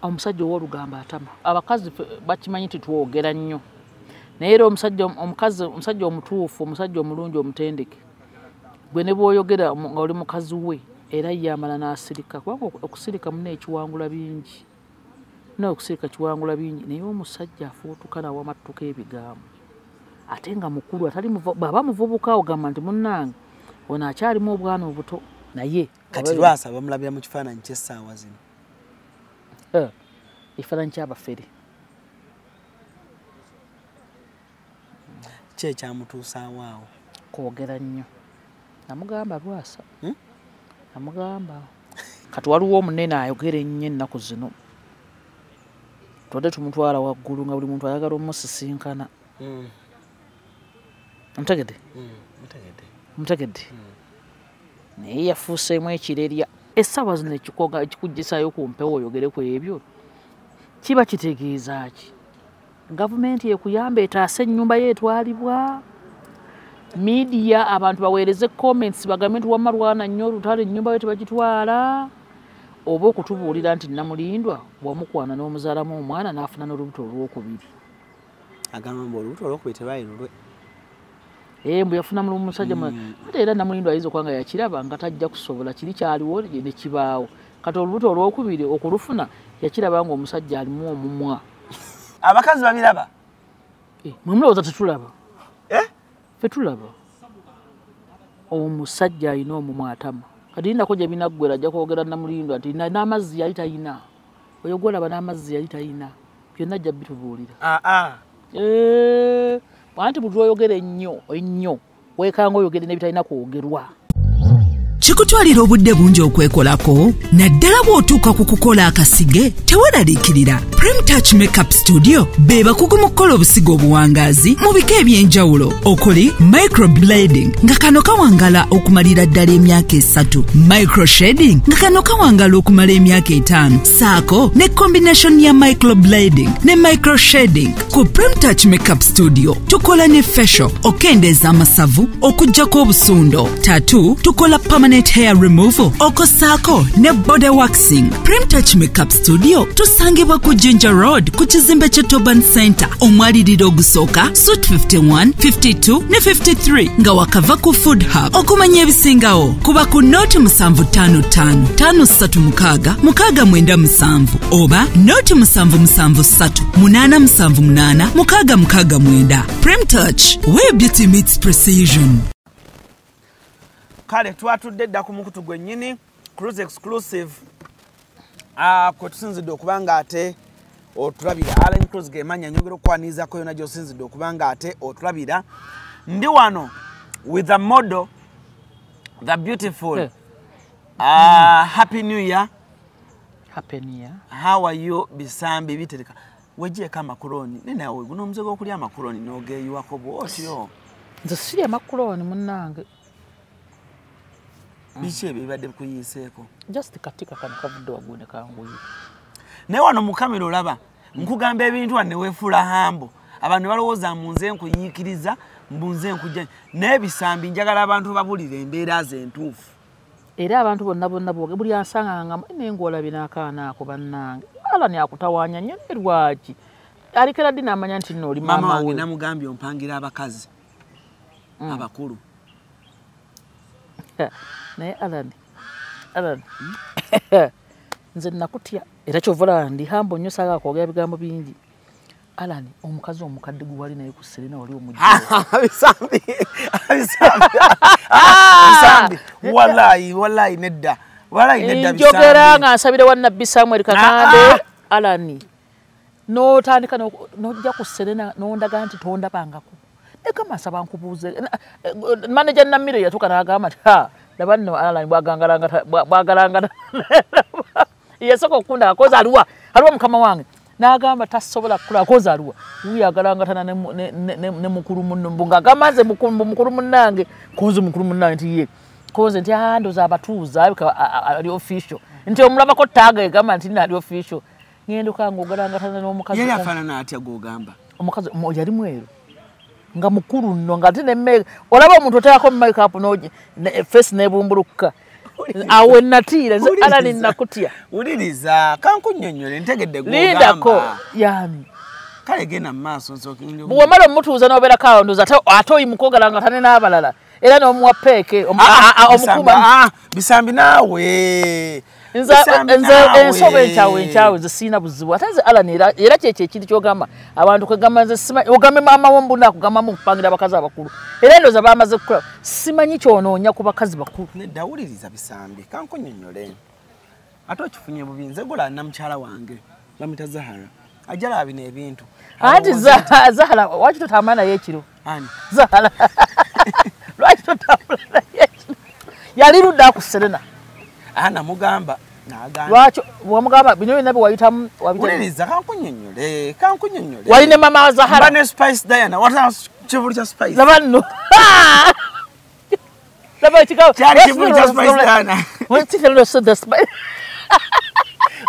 omusajja ow'olugamba atama abakazi bakimanyi titwogera nnyo naye era omusajja omutuufu omusajja omulungi omutendeke gwe ne bw'oyogera nga oli mukazi we era yamala n'asirika kubanga okusirika muna ekiwangula bingi okusirika kiwangula bingi naye omusajja afuutuka nawo amattuka ebigambo ate nga mukulu atali bw'aba muvubuka ogamba nti munnange ono akyalimu obwana obuto naye kati lwasa bamulabira mu kifaananyi ky'essaawa zino ekifaananyi ky'abafere ki ekyamutuusaawo awo kwogera nnyo namugamba lwasa namugamba kati waliwo omunene ayogera ennyo ennaku zino tudde tumutwala waggulu nga buli muntu ayagala omusisinkana omutegedde naye yafuuseemu ekirerya essaawa zino ekikuggisayo ku mpewo oyogere ku ebyo kiba kitegeeza ki gavumenti ekuyamba etaase ennyumba ye etwalibwa miidiya abantu baweereze comments bagambe nti wamma lwana nnyo olutalo ennyumba ye tebagitwala oba okutubuulira nti Namulindwa bw'amukwana n'omuzaalamu omwana n'afuna n'olubuto olwokubiri agamba mbu olubuto olwokubiri tebaayirulwe mbu yafuna mu musajja ate era Namulindwa ayinza okuba nga yakiraba nga tajja kusobola kiri kyaliwo ne kibaawo kati olubuto olwokubiri okulufuna yakiraba nga omusajja alimu omumwa abakazi babiraba mwe mulowooza tetulaba ffe tulaba omusajja alina omumwa atama kati nako gye binaggwera ajja kwogera Namulindwa nti n'amazzi yali talina oyo gwolaba n'amazzi yali talina byonna ajja bitubuulira anti buli lw'oyogera ennyo weekanga oyogere n'ebitalina kwogerwa kikutwalira obudde bungi okwekolako naddala bw'otuuka ku kukola akasige teweraliikirira Prime Touch Makeup Studio be bakugu mu kukola obusigo obuwangaazi mu bika eby'enjawulo okuli microblading nga kano kawangala okumalira ddala emyaka 3 microshading nga kano kawangala okumala emyaka 5 saako ne combination ya microblading ne microshading ku Prime Touch Makeup Studio tukola ne facial okendeeza amasavu okuggyako obusundo tattoo tukola permanent hair removal okosaako ne body waxing. Prime Touch Makeup Studio tusangibwa ku Ginger Road ku kizimbe kye Toban Center omwaliriro ogusooka Suite 51, 52 ne 53 nga wakava ku Food Hub. Okumanya ebisingawo kuba ku Note 755 536 697 oba Note 773 878 669. Prime Touch, where beauty meets precision. Kale twatudde dda ku mukutu gwennyini cruise exclusive kwe tusinzidde okubanga ate otulabira Allen Cruise gemanya nyongera okwanizako yona gy'osinzidde okubanga ate otulabira ndi wano with a model the beautiful happy new year. How are you Bisambi bitereka wejjeko amakuloni nenawe guno omuze gw'okulya amakuloni n'ogeeyiwako bw'otyo nze sirya amakuloni munnange biki ebibadde kuyiseeko just katika kano kavudde waggulu ne kanguyi naye wano mu kamera olaba nkugamba ebintu wanne weefula hambo abantu balowooza munze nkuyiikiriza mbunze nkujja naye Bisambi njagala abantu babulira embeera ze entuufu era abantu bonna bwoge buli ansanganga nengoolabye n'akaana ako bannange Alani akutawaanya nnyo ne lwaki alikera ddi n'amanya nti nno oli maama wange namugambye ompangira abakazi abakulu naye Alani nze nakutya era kyovula ndi hambo nnyo saaga akwogera bigambo bingi Alani omukazi omukadde gwe wali naye ku Serena wali omujja Bisambi wallahi nedda Bisambi njogera nga nsabire wa Nabbi Samuel Kakande Alani n'otandika n'ojja ku Serena n'ondaga nti tondabangako ekama nsaba nkubuuze manager Namiro yatuuka n'agamba nti laba nno Alani bwagalangana yasooka okukunda akoza aliwa mukama wange n'agamba tasobola kukula akoza aliwa wiyagalangana ne mukulu munno ng'agamba nze mukulu munnange koze mukulu munnange nti ye koze nti ndoza abatuuza ali official nti omulabako taaga egamba nti ali official ngenduka ng'ogalangana n'omukazi yeye afaanana atya gw'ogamba omukazi yali mweru nga mukulu nno nga ate nemmere olaba omuntu oteekako makeup face nebumbulukuka awe natira Alani nakutya uliriza kankunyonyole ntegedde gogamba lindako yani kale gena maaso nsokinyo bwomala omutuuza n'obeera kaondoza ate oyimukogalanga tane n'abalala era n'omuwa peeke omukuma bisambi naawe nze ensobe enkyawe zisiina buzibu ate nze Alani era kyekyo ekintu kyogamba abantu kwegamba nze simanyi ogambe maama wombuna akugambamu okupangira abakazi abakulu era endooza bamaze kukola simanyi kyonoonya ku bakazi bakulu nedda wuliriza bisambi kankunyonyole ate okifunye bubi nze gola namukyala wange bamita Zahara ajala bino ebintu ati Zahara waki totambula naye ekiro ani Zahara lwaki totambula naye ekiro yali ludda ku Serena namugamba nagamba lwaki wamugamba bino byonna byewayitamu wuliriza kankunyonyole wali ne mama wa Zahara bane Spice Diana wata kivulu kya Spice laba nno laba kikawo kyali kivulu kya Spice Diana wekifero the Spice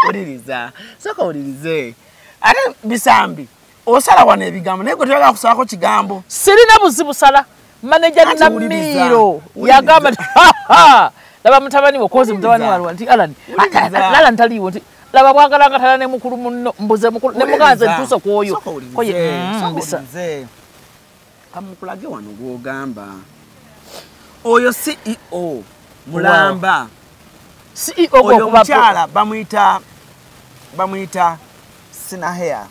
wuliriza soka wulirize ate bisambi osala wano ebigambo naye gwe toyagala kusalako kigambo sirina buzibu sala manager Namiro yagamba laba mutabani wokozi mutabani walwa nti Alani Alani taliwo nti laba bwagalanga tala ne mukulu munno mbuze mukulu ne muganze ntuso kwoyo koye bisa kamukulage wano gwogamba oyo CEO mulamba CEO oyo mukyala bamuyita Sinahea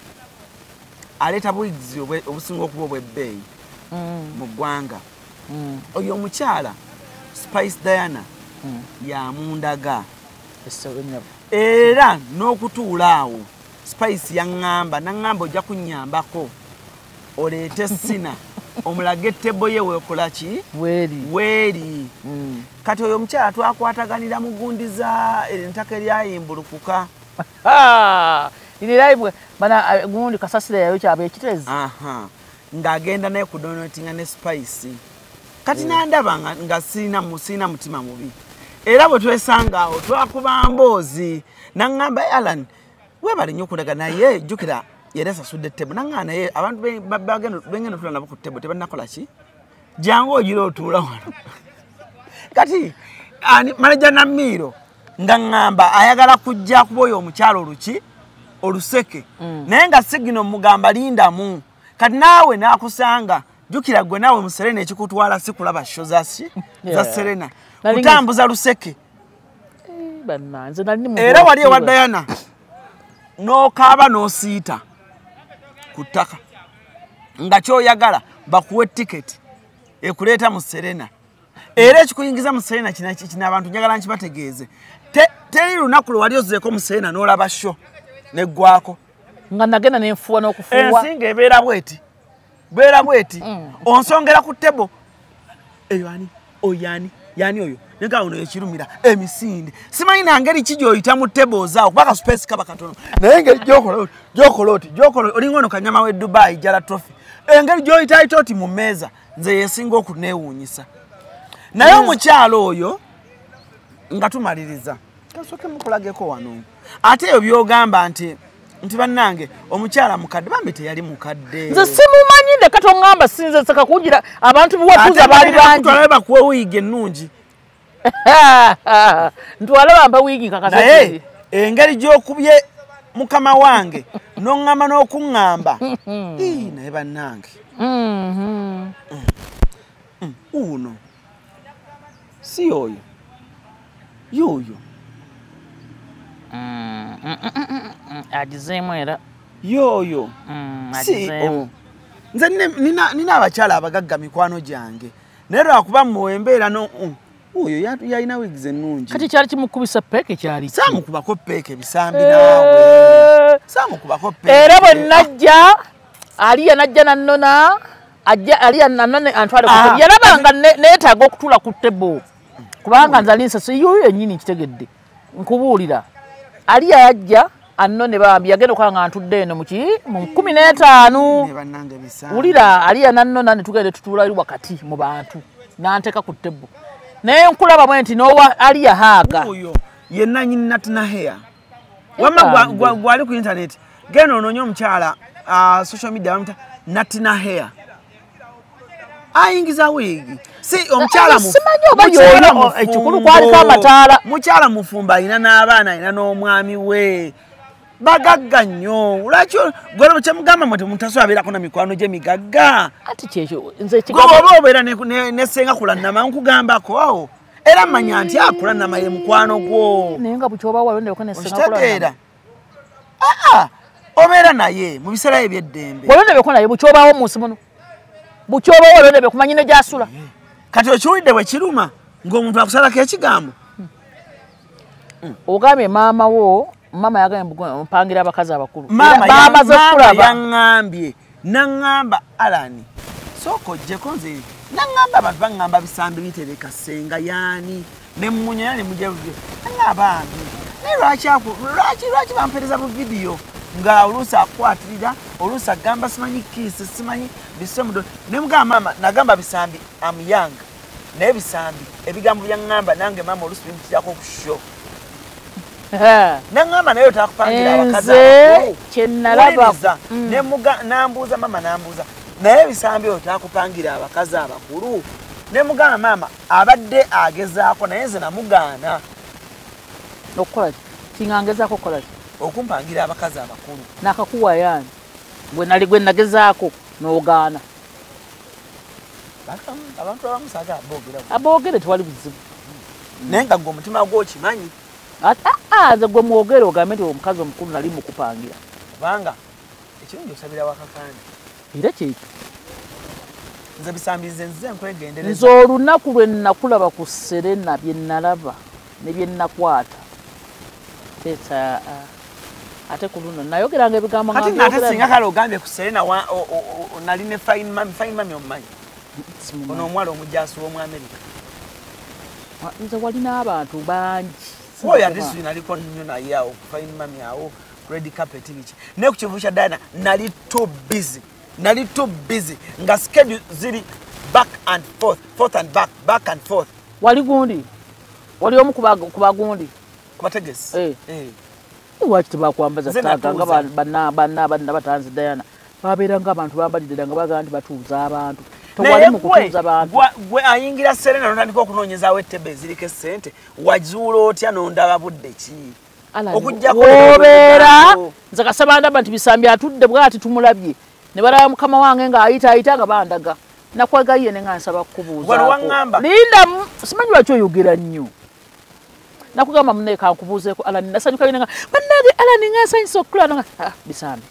aleta bwigizi obusinga okuba obwebbeeyi mu ggwanga oyo mukyala Spice Diana yamundaga era n'okutuula awo Spice yaŋŋamba naŋŋamba ojja kunnyambako oleete Sina omulage tebo ye weekola ki weeri kati oyo omukyala twakwataganira mugundiza entaka eryayimbulukuka iliraibwe bana gundi kasasira yayo kyabe ekitezi ng'agenda naye kudonatinga ne Spice kati nandaba nga sina mutima mubi era bwe twesanga awo twakuba mboozi naŋŋamba Alan webale nnyo okulaga naye jjukira yali asasudde ttebo naŋŋamba naye abantu bengenda otula nabo ku ttebo tebannakola ki jangu ogira otuula wano kati manager Namiro nga ŋŋamba ayagala kujja kuba oyo omukyalo oluseke naye nga sigino mugamba lindamu kati naawe nakusanga jukira gwe naawe mu Serena ekikutwala si kulaba show za Serena kutambuza luseke era wali ewa Diana n'okaaba n'osiita ku ttaka nga kyoyagala bakuwe tiketi ekuleeta mu Serena era ekikuyingiza mu Serena kino abantu njagala nkibategeeze teri lunaku lwe wali ozeeko mu Serena n'olaba show neggwako nga nagenda nenfuwa n'okufuwa ensinga ebeera bweti onsongera ku ttebo eyo ani oyani yani oyo nega ono ekirumira emisinde simanyi nangeri ki gy'oyita mu ttebo zaawo kubanga space kaba katono naye engeri gy'okola olinga ono kanyama we Dubai jala trophy engeri gy'oyita itooti mu mmeeza nze yesinga okuneewuunyisa naye omukyalo oyo nga tumaliriza kasooke mukulageko wano ate eyo byogamba nti bannange omukyala mukadde bambi teyali mukadde nze simumanyi ne katongamba sinze saka kugira abantu biwatuza bali bangi twalabe bakuwe wiigi ennungi ntwala bamba wiigi kakasa naye engeri gy'okubye mukama wange n'oŋŋamba n'okuŋŋamba naye bannange uno si oyo yoyo agizeemu era yoyo agizeemu nze nina abakyala abagagga mikwano gyange naye lwakuba muwembeera oyo yalina wigizi ennungi kati kyali kimukubisa peeke kyali saamukubako peeke bisambi naawe saamukubako peeke era bwe najja aliya najja nannona aliya nannone antwale yalabanga neetaaga okutula ku ttebo kubanga nze alinsasi yoyo yennyini nkitegedde nkubuulira aliya yajja annone bambi yagenda okwanga ntudde eno mu 15 wulira aliya nannona ne tugende tutuula eri wakati mu bantu n'anteeka ku ttebo naye nkulaba bwe nti n'owa aliya haaga oyo yenna nyini Natina Hair wamma gwali ku internet genda onoonye omukyala social media bamuta Natina Hair ayingiza wiigi si omukyala ekikulu kwaliko amataala. Mukyala mufumba alina n'abaana alina n'omwami we. Bagagga nnyo. Lwaki gwe kyemugamba muti mutasobola abeerako na mikwano gye migagga. Ati kyekyo nze kigambo oba obeera ne ssenga kulannama nkugambako. Era manya nti akula nama ye mukwano gwo. Naye nga bukyoba walondeko ne ssenga kulannama. Obeera naye mu biseera eby'eddembe. Walondeko naye bukyobawo mu nsi muno. Bukyobawo walondeko kumanyi ne gy'asula. Kati okiwulidde bwe kiruma ng'omuntu akusalako ekigambo. Ogambye maama wo. Mama yagambye mpangira abakazi abakulu. Mama yaŋŋambye naŋŋamba Alani sooka ojjeko nze naŋŋamba abantu baŋŋamba bisambi bitereka ssenga yaani ne mmunya ne mujja naŋŋamba naye lwaki bampereza mu vidiyo nga oluusi akwatirira oluusi agamba simanyi kiisi simanyi bisemudo ne mugamba mama nagamba bisambi amuyanga naye bisambi ebigambo byaŋŋamba nange mama oluusi bimutirako ku show. Nangamba nayo takupangira abakazi kyenalaba nambuuza mama nambuuza naye bisambi otakupangira abakazi abakulu ne mugamba mama abadde agezaako naye nze namugaana okukola kingangezaako okukola okumpangira abakazi abakulu nakakuwa yani gwe nagezaako n'ogaana abantu abamusaaga aboogere tewali buzibu naye nga gwe omutima gw'okimanyi. Ze gwe mwogere ogambe nti omukazi omukulu nali mukupangira. Kubanga ekirungi osabira wakakandi. Era kyekyo. Nze bisambize nze nkwegendereza. Nze olunaku lwe nakulaba ku Serena bye nalaba ne bye nakwata. Teta ate ku luno nayogeranga ebigambo nga byogera. Ate singa kale ogambye ku Serena nali ne fine mami omumanyi. Ono omwala omujjaasi w'Omuamerika. Nze walina abantu bangi. Oya disu naliko nnyo naye awo fine mami awo red carpet biki ne ku kivu kya Diana nali too busy nga schedule ziri back and forth and back and forth. Wali gundi wali omu kuba gundi kubategesi waki tebakwambaza taganga banna batanze Diana babeeranga abantu bambalidde nga bagamba nti batuuza abantu. Tewali mu kutuuza abantu. Gwe ayingira Serena n'otandika okunoonyezaawo ettebe eziriko essente wazuula otya n'ondaba budde ki? Obeera nze kasaba ndaba nti bisambi atudde bw'ati tumulabye ne balaba mukama wange ng'ayita nga bandaga nakwegayye ne nga nsaba kukubuuzaako. Linda simanyi lwaki oyogera nnyo. Nakugamba munne kankubuuzeeko Alani nasanyuka nga bannange Alani nga nsanyusa okukulaba nga bisambi.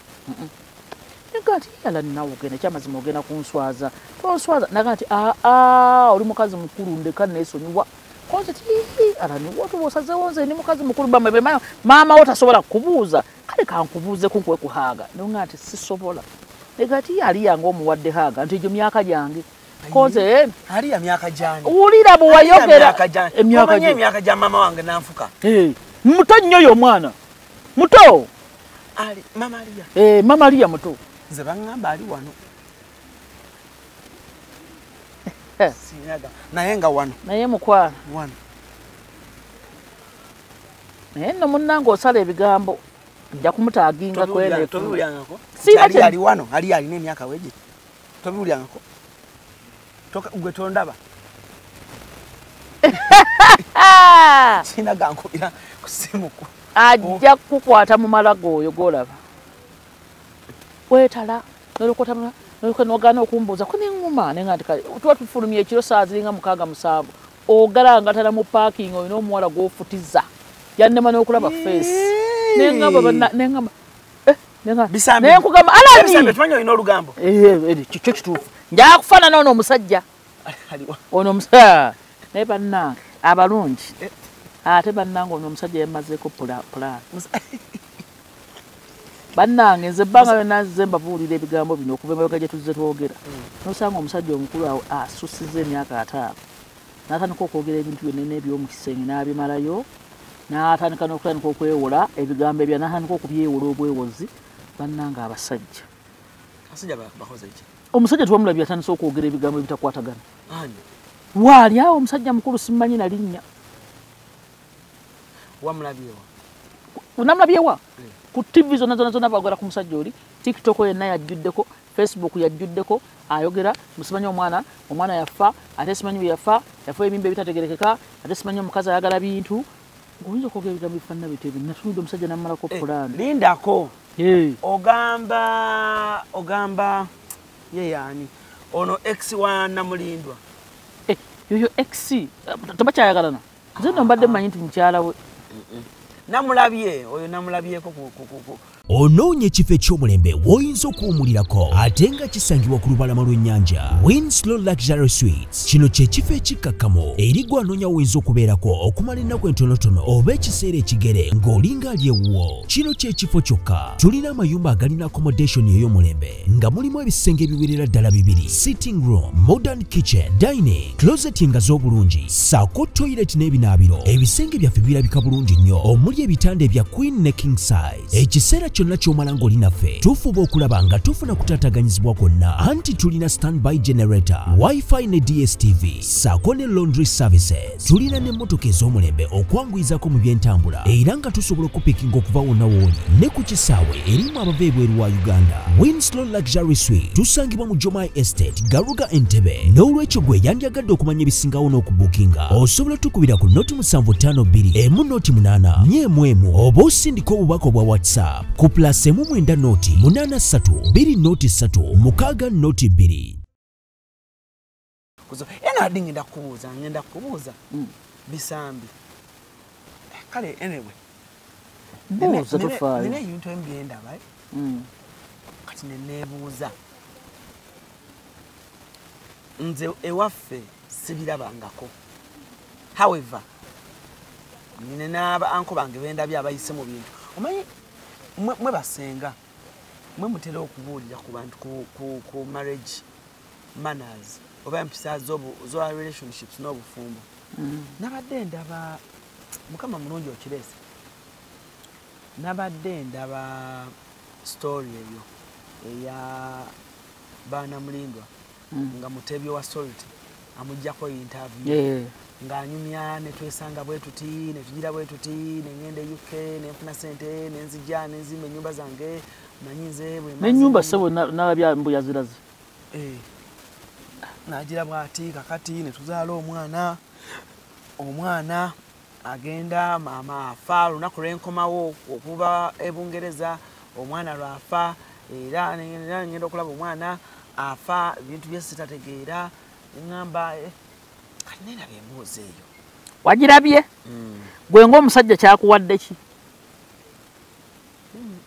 Nagati Alani nawe ogenda kyamazima ogenda kunswaza. Tonswaza nagati oli mukazi mukulu ndeka neesonyiwa. Konse Alani watu wosazeewo nze ni mukazi mukulu bamwe mama wo tasobola kubuuza kale kankubuuze kunkwe kuhaaga nonga nti sisobola. Negati yali yange omuwadde haaga nti gyo myaka gyange. Konse ali ya myaka gyange. Ulira bwe wayogera emyaka gya mama wange nanfuka. Muto nnyo yo mwana. Muto. Ali mama Alia. Mama Alia muto. Nze bangamba ali wano. Sinyaga. Naye nga wano. Naye mukwana. Wano. Naye nno munnange osala ebigambo. Nja kumutaaginga kwene. Tobiwulyangako. Sina ali wano. Ali alina emyaka weegi. Tobiwulyangako. Gwe tondaba. Sinaga nkubira ku simuku. Ajja kukwata mu malago oyo golaba. Wetala nolukotama nolukanoogana okumbuuza ko nenguma nengati kale tuba tufulumye ekiro saa ziringa 6-7 ogalanga tala mu parking oyo n'omuwala gw'ofutiza yannema n'okulaba face nengamba nenkugamba Alani tumanyi olina olugambo kikyo kituufu njakufaanana ono omusajja ono omusajja naye bannange abalungi ate bannange ono omusajja yamazeeko pulaani bannange nze ebbanga lyonna nzize mbabuulira ebigambo bino okuva emabega gye tuzze twogera nosanga omusajja omukulu awo asusiza emyaka 5 n'atandika okwogera ebintu byonna n'eby'omu kisenge n'abimalayo n'atandika n'okutandika okwewola ebigambo ebya n'atandika okubyewola obwewozi bannange abasajja omusajja tewamulabye atandise okwogera ebigambo ebitakwatagana waali awo omusajja mukulu simmanyi na linnya wamulabyewa ku TV zonna bagora ku musajja oli TikTok yenna yajjuddeko Facebook yajjuddeko ayogera musimanyi omwana yafa ate simanyi bwe yafa ebimbe ebitategerekeka ate simanyi omukazi ayagala bintu ngoyinza okwogera ebigambo bifaanana bitebi natunudde omusajja nammalako pulaani lindako ogamba ye yaani ono ex wa Namulindwa yoyo ex tebakyayagalana nze nno mbadde mmanyi nti mukyala we namulabye oyo namulabyeko onoonya ekifo eky'omulembe w'oyinza okuwumulirako ate nga kisangibwa ku lubalama lw'ennyanja Winslow Luxury Suites. Kino kye kifo ekikkakkamu eri gwe anoonya w'oyinza okubeerako okumala ennaku entonotono oba ekiseera ekigere ng'olinga ali ewuwo. Kino kye kifo kyokka. Tulina amayumba agalina accommodation ey'omulembe nga mulimu ebisenge ebiwerera ddala 2, sitting room, modern kitchen, dining, closet engazi obulungi, ssaako toilet n'ebinaabiro. Ebisenge byaffe birabika bulungi nnyo omuli ebitanda ebya queen ne king size. Ekiseera kyonna ky'omala ng'oli naffe tufuba okulaba nga tufuna kutaataganyizibwa kwonna anti tulina standby generator, wifi ne DSTV ssaako ne laundry services. Tulina n'emmotoka ez'omulembe okwanguyizako mu by'entambula era nga tusobola okupikinga okuva wonna w'oli ne ku kisaawe erimu abava ebweru wa Uganda. Winslow Luxury Suite tusangibwa mu Jomai Estate, Garuga, Entebbe. N'olwekyo gwe yandyagadde okumanya ebisingawo n'okubuukinga osobola tukubira ku noti 752 emu noti 8 myemu oba osindika obubaka obwa WhatsApp ku +9 noti 83 2 noti 3 6 noti 2. Ena ngenda kubuuza bisambi kale anyway buuza tofaayo nina ebintu embyendaba kati neneebuuza nze ewaffe sibirabangako. However nina n'aba anko bange bendabye abayise mu bintu omanyi mwe basenga mwe mutera okubuulira ku bantu ku marriage manners oba empisa zo relationships n'obufumbo. Nabadde ndaba mukama mulungi okirese nabadde ndaba story eyo eya Banamulindwa nga Mutebyo wa Solti amujjako interview ng'anyumya ne twesanga bwe tuti ne tugira bwe tuti ne ngende UK ne nfuna sente ne nzija ne nzimba ennyumba zange manyi nze bwe n'ennyumba sebo n'alabya mbu yaziraze n'agira bw'ati kakati ne tuzaala omwana agenda maama afa lunaku lwenkomawo okuva e Bungereza omwana lwafa era ngenda okulaba omwana afa ebintu bye sitategeera ngamba kati neraba emboozi eyo wagirabye gwe ng'omusajja kyakuwadde ki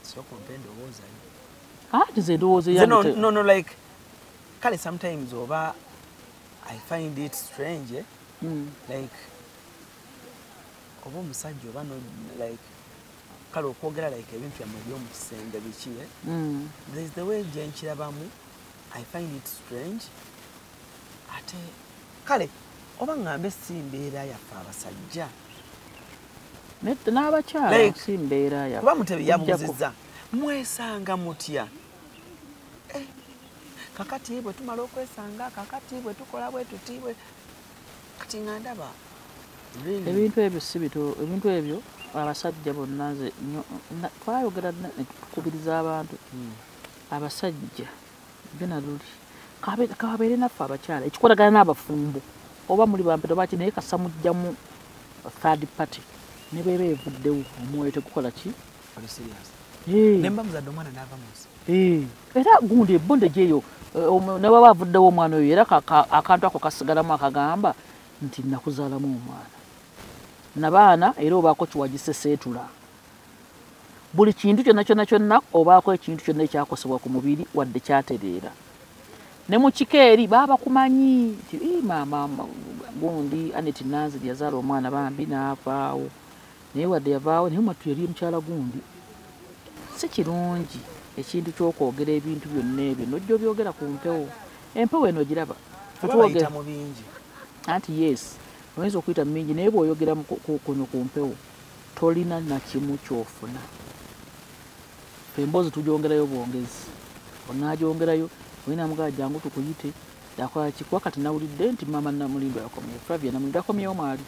sokompe endowooza nze endowooza no like kale sometimes oba I find it strange like oba omusajja oba no like kale okwogera like ebintu byammwe by'omu kisenge biki there is the way gye nkirabamu I find it strange ate kale oba ngambe si mbeera yaffe abasajja n'abakyala si mbeera yaffe kuba Mutebi yabuuzizza mwesanga mutya kakati bwe tumala okwesanga kakati bwe tukola bwe tuti bwe kati nga ndaba ebintu ebyo si bito ebintu ebyo abasajja bonna nze twayogera tukubiriza abantu abasajja bena luli kababeere naffe abakyala ekikolagana n'abafumbo oba muli bampeto baki naye kasamujjamu third party ne beeba evuddewo omwoyo tegukola ki nemba muzadde omwana n'ava munsi era gundi ebbonde gyeyo ne baba avuddewo omwana oyo era akantu ako kasigalamu akagamba nti nakuzaalamu omwana nabaana era obaako kiwagiseseetula buli kintu kyonna obaako ekintu kyonna ekyakosebwa ku mubiri wadde kyatereera ne mu kikeeri baba kumanyi nti maama gundi Aneti Nanziri yazaala omwana bambi n'avaawo naye wadde yavaawo naye matu yali mukyala gundi si kirungi ekintu ky'okwogera ebintu byonna ebyo nojja obyogera ku mpewo empewo eno giraba tuwogera mu bingi anti yes oyinza okuyita mu mingi naye bw'oyogera kuno ku mpewo tolina na kimu ky'ofuna emboozi tugyongerayo bwongezi onaagyongerayo olina mugaa jangu tukuyite yakola kikuwa kati nawulidde nti maama Namulindwa yakomye Flavia Namulindwa yakomyewo maali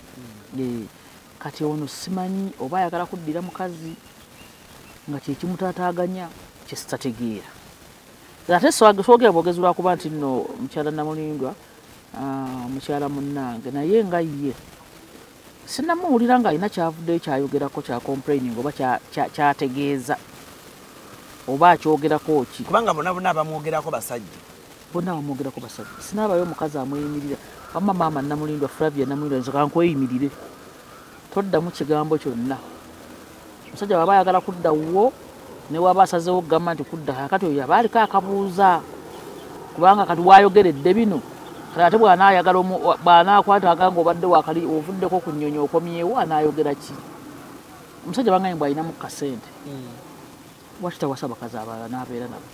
kati ono simanyi oba ayagala kuddira mukazi nga kyekimutaataaganya kyesitategeera ate soogera bwogezi lwakuba nti nno mukyala Namulindwa mukyala munnange naye nga ye sinnamuwulira ng'alina kyavuddeyo kyayogerako kya complaining oba kyategeeza oba akyogerako ki kubanga bonna abamwogerako basajja bonna bamwogerako basajja sinaabayo omukazi amweyimirira wamma maama Namulindwa Flavia Namulindwa nsoka nkweyimirire toddamu kigambo kyonna omusajja bw'aba ayagala kudda wo ne waba asazeewo okugamba nti kudda kati oyo aba aliko akabuuza kubanga kati waayogeredde bino kati ate bw'anaakwata aganga obadde wakali ovuddeko ku nnyonyi okomyewo anaayogera ki omusajja bangaye mbw alinamu kasente waki tawasa bakazi abalala n'abeera nabo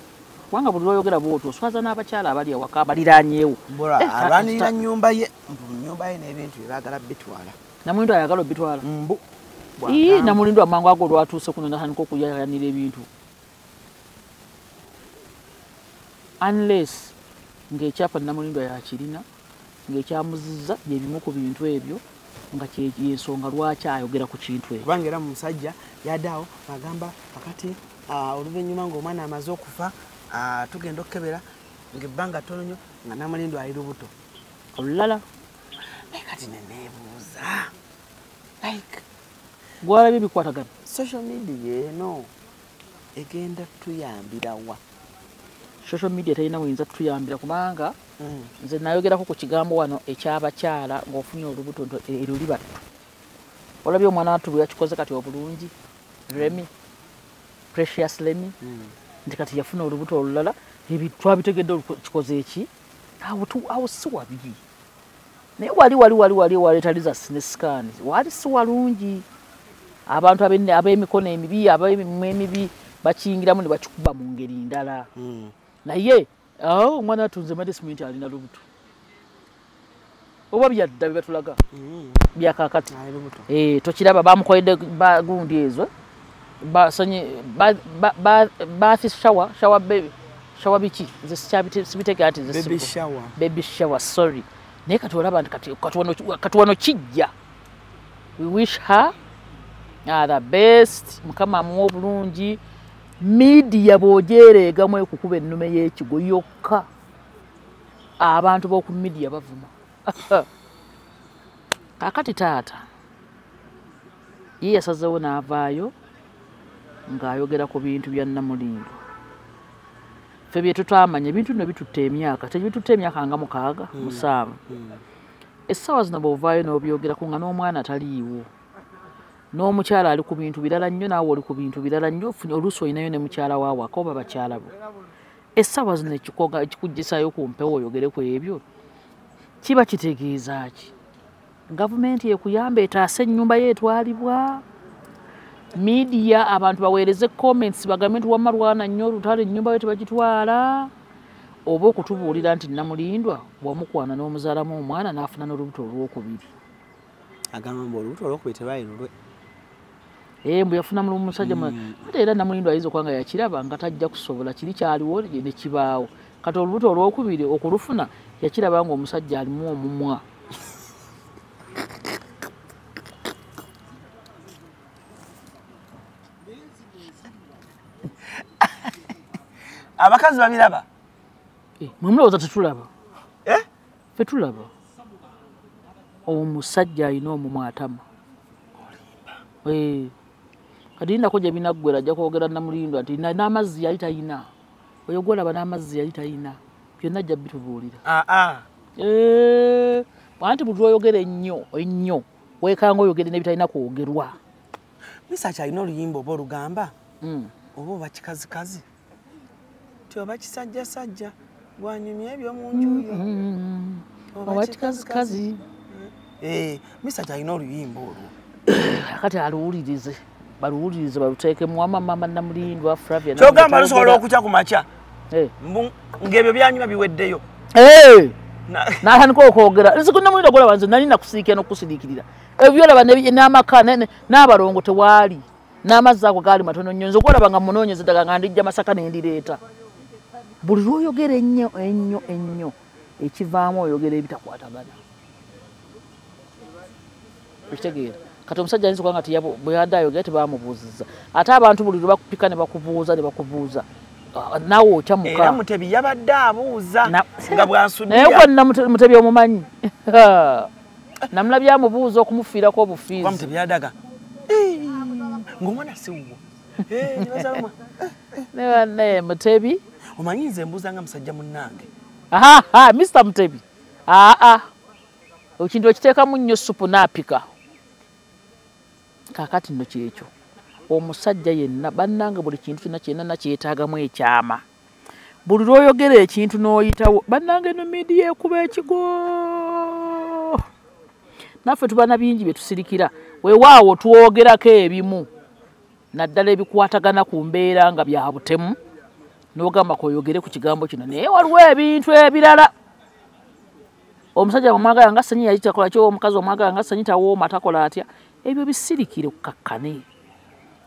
kubanga buli lwoyogera bwoti oswaza n'abakyala abali awaka abaliraanyeewo alwanirira nnyumba ye n'ebintu bye baagala bitwala Namulindwa ayagala obitwala Namulindwa amangu ago olwatuuse kuno natandika okuyayanira ebintu unless ng'ekyapa Namulindwa yakirina ng'ekyamuzizza byebimu ku bintu ebyo nga kyensonga lwaki ayogera ku kintu ekyo kubanga era mu musajja yadaawo agamba akati oluvannyuma ng'omwana amaze okufa tugenda okukebera ng'ebbanga ttono nnyo nga Namulindwa ali lubuto olulala naye kati neneebuuza like gwalabye bikwatagana social media eno egenda tuyambira wa social media terina muyinza tutuyambira kubanga nze nayogerako ku kigambo wano ekyabakyala ng'ofunye olubuto eruli battu olabye omwana wattu bwe yakikoze kati obulungi Remy Precious Remy nti kati yafuna olubuto olulala twabitegedde kikoze eki awo si wabi naye wali taliza sinesikaani wali si walungi abantu ab'emikono emibi ab'emimwa emibi bakiyingiramu ne bakikuba mu ngeri ndala naye omwana atunze medicine alina lubuto oba byadda bye batulaga byakakati tokiraba bamukoledde gundi ezo bath shower biki nze sibiteeka ati baby shower sorry naye kati olaba nti kati wano kijja we wish her the best mukama amuwa obulungi media bw'ogyereegamu ekukuba ennume y'ekigo yokka abantu b'oku media bavuma kakati taata ye yasazeewo n'avaayo ng'ayogera ku bintu bya Namulindwa ffe bye tutamanya ebintu bino bitutta emyaka tebitutta emyaka nga 6 essaawa zino bw'ovaayo n'obyogerako nga n'omwana taliiwo n'omukyala ali ku bintu birala nnyo naawe oli ku bintu birala nnyo oluusi olinayo ne mukyala waawaka oba bakyala bo essaawa zino ekikuggisayo ku mpewo oyogere ku ebyo kiba kitegeeza ki gavumenti ekuyamba etaase ennyumba ye etwalibwa media abantu baweereze comments bagambe nti wamma lwana nnyo olutalo ennyumba ye tebagitwala oba okutubuulira nti Namulindwa bwamukwana n'omuzaalamu omwana n'afuna n'olubuto olwokubiri agamba mbu olubuto olwokubiri tebayirulwe mbu yafuna mu musajja ate era Namulindwa ayinza okuba nga yakiraba nga tajja kusobola kiri kyaliwo ne kibaawo kati olubuto olwokubiri okulufuna yakiraba nga omusajja alimu omumwa abakazi babiraba mwemulowooza tetulaba ffe tulaba omusajja alina omumwa atama kati linako gye binaggwera ajja kwogera Namulindwa nti n'amazzi yali talina oyo gwolaba n'amazzi yali talina byonna ajja bitubuulira anti buli lwoyogera ennyo weekanga oyogere nebitalina kwogerwa Misaki alina oluyimba oba olugamba oba oba kikazikazi ti oba kisajjasajja gwanyumya ebyo mu njuyo oba kikazikazi Misaki alina oluyimba olwo kati aluwulirize baluwulirize baluteekemu wamama Namulindwa Flavia kyogamba lusobola okukya ku makya ng'ebyo byanyuma biweddeyo n'atandika okwogera nsiku Namulindwa golaba nze nali nakusiikira n'okusiriikirira ebyo byolaba n'amaka n'abalongo tewaali n'amazzi ago gaali matono nnyo nze ogolaba nga munoonyeze ddala nga ndijja Masaka ne ndireeta buli lwoyogera ennyo ekivaamu oyogera ebitakwatagana okitegeera kati omusajja ayinza okuba nga bwe yadde ayogera tebamubuuzizza ate abantu buli lwe bakupika ne bakubuuza nawe okyamuka era Mutebi yabadde abuuza nga bwansudira naye gonna Mutebi omumanyi namulabye amubuuza okumufiirako obufiizi Mutebi yadaga ng'omwana siwuwo ne Mutebi omanyi nze mbuuza nga musajja munnange Mr. Mutebi ekintu ekiteekamu nnyo supu n'apika kaakati nno kyekyo omusajja yenna bannange buli kintu kyonna kyena nakyetaagamu ekyama buli lw'oyogera ekintu n'oyitawo bannange no midiya ekuba ekigo naffe tubana bingi bye tusirikira weewaawo twogerako ebimu naddala ebikwatagana ku mbeera nga bya butemu n'ogamba koyogere ku kigambo kino naye waliwo ebintu ebirala omusajja omwagala nga sanyi yayitakola kyo omukazi omwagala nga sanyi tawooma takola atya ebyo bisirikire kukakkane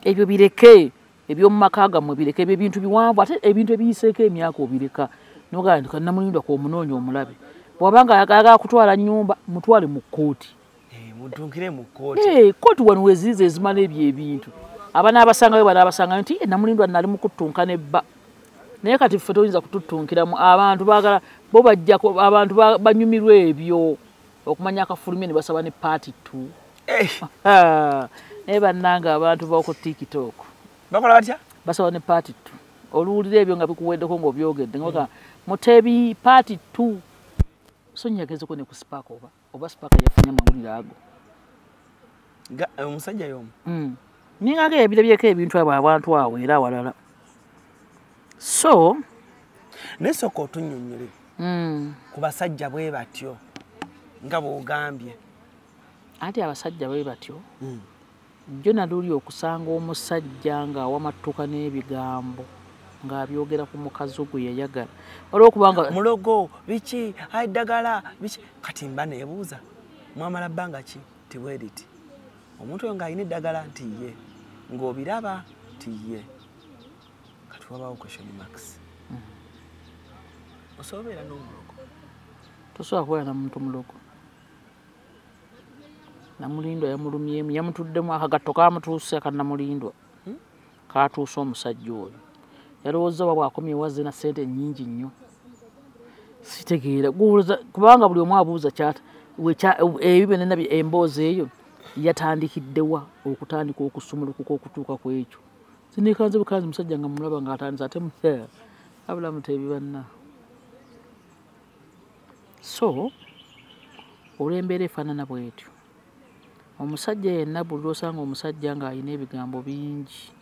ebyo bireke ebyomu maka gammwe bireke ebyo ebintu biwanvu ate ebintu ebiyiseeko emyaka obireka n'ogamba nti kannamulindwa k'omunoonya omulabe bw'abanga ayagala kutwala nnyumba mutwale mu kkooti mutunkire mu kkooti kkooti wano weziiza ezimala ebyo ebintu abanaabasangayo banaabasangayo nti namulindwa nali mu kuttunka nebba naye kati ffe toyinza kututunkiramu abantu baagala bo bajjako abantu banyumirwa ebyo okumanya akafulumye ne basaba ne paati 2 naye bannanga abantu b'oku TikTok bakola batya basaba ne paati 2 oluwulira ebyo nga bikuweddeko ng'obyogedde nga Mutebi paati 2 Sonya yagezeko ne ku Spark oba Spark yafunye amawulire ago omusajja y'omu ninga ebirabyeko ebintu abo abantu awo era awalala so nesooka otunnyonnyole ku basajja bwe batyo nga bw'ogambye anti abasajja bwe batyo jjo naluli okusanga omusajja ng'awamattuka n'ebigambo ng'abyogera ku mukazi gwe yayagala olw'okubanga mulogo biki addagala biki kati mba neebuuza mwamala bbanga ki tiweriti omuntu oyo ng'alina eddagala nti ye ng'obiraba ti ye kati wabaawo question max osobola n'omulogo tosobola kubeera na muntu mulogo namulindwa yamulumyemu yamutuddemu akagatto kaamutuuse akanamulindwa kaatuuse omusajja oyo yalowooza wa bwakomye wazze na ssente nnyingi nnyo sitegeera kubanga buli omu abuuza kyata ebyo byonna emboozi eyo yatandikiddewa okutandika okusumulukuka okutuuka ku ekyo sinekanze bukanzi musajja nga mulaba ng'atandise ate abula Mutebi banna so olw'embeera efaanana bwetyo omusajja yenna buli lwosanga omusajja ng'alina ebigambo bingi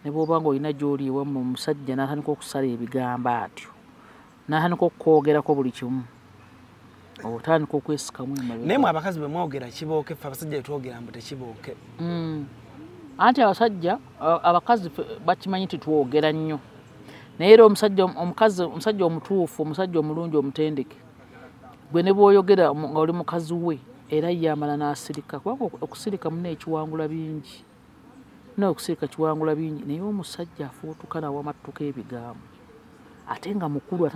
ne bw'oba ng'olina gy'oli ewammwe omusajja n'atandika okusala ebigambo atyo n'atandika okukwogerako buli kimu otandika okwesikamu naye mwe abakazi bwe mwogera kibooke ffe abasajja betwogera mbu tekibooke anti abasajja abakazi bakimanyi titwogera nnyo naye era omusajja omutuufu omusajja omulungi omutendeke gwe ne bw'oyogera nga oli mukazi we era yamala n'asirika kubanga okusirika muna ekiwangula bingi n'okusirika kiwangula bingi naye omusajja afuutuka nawo amattuka ebigambo ate nga mukulu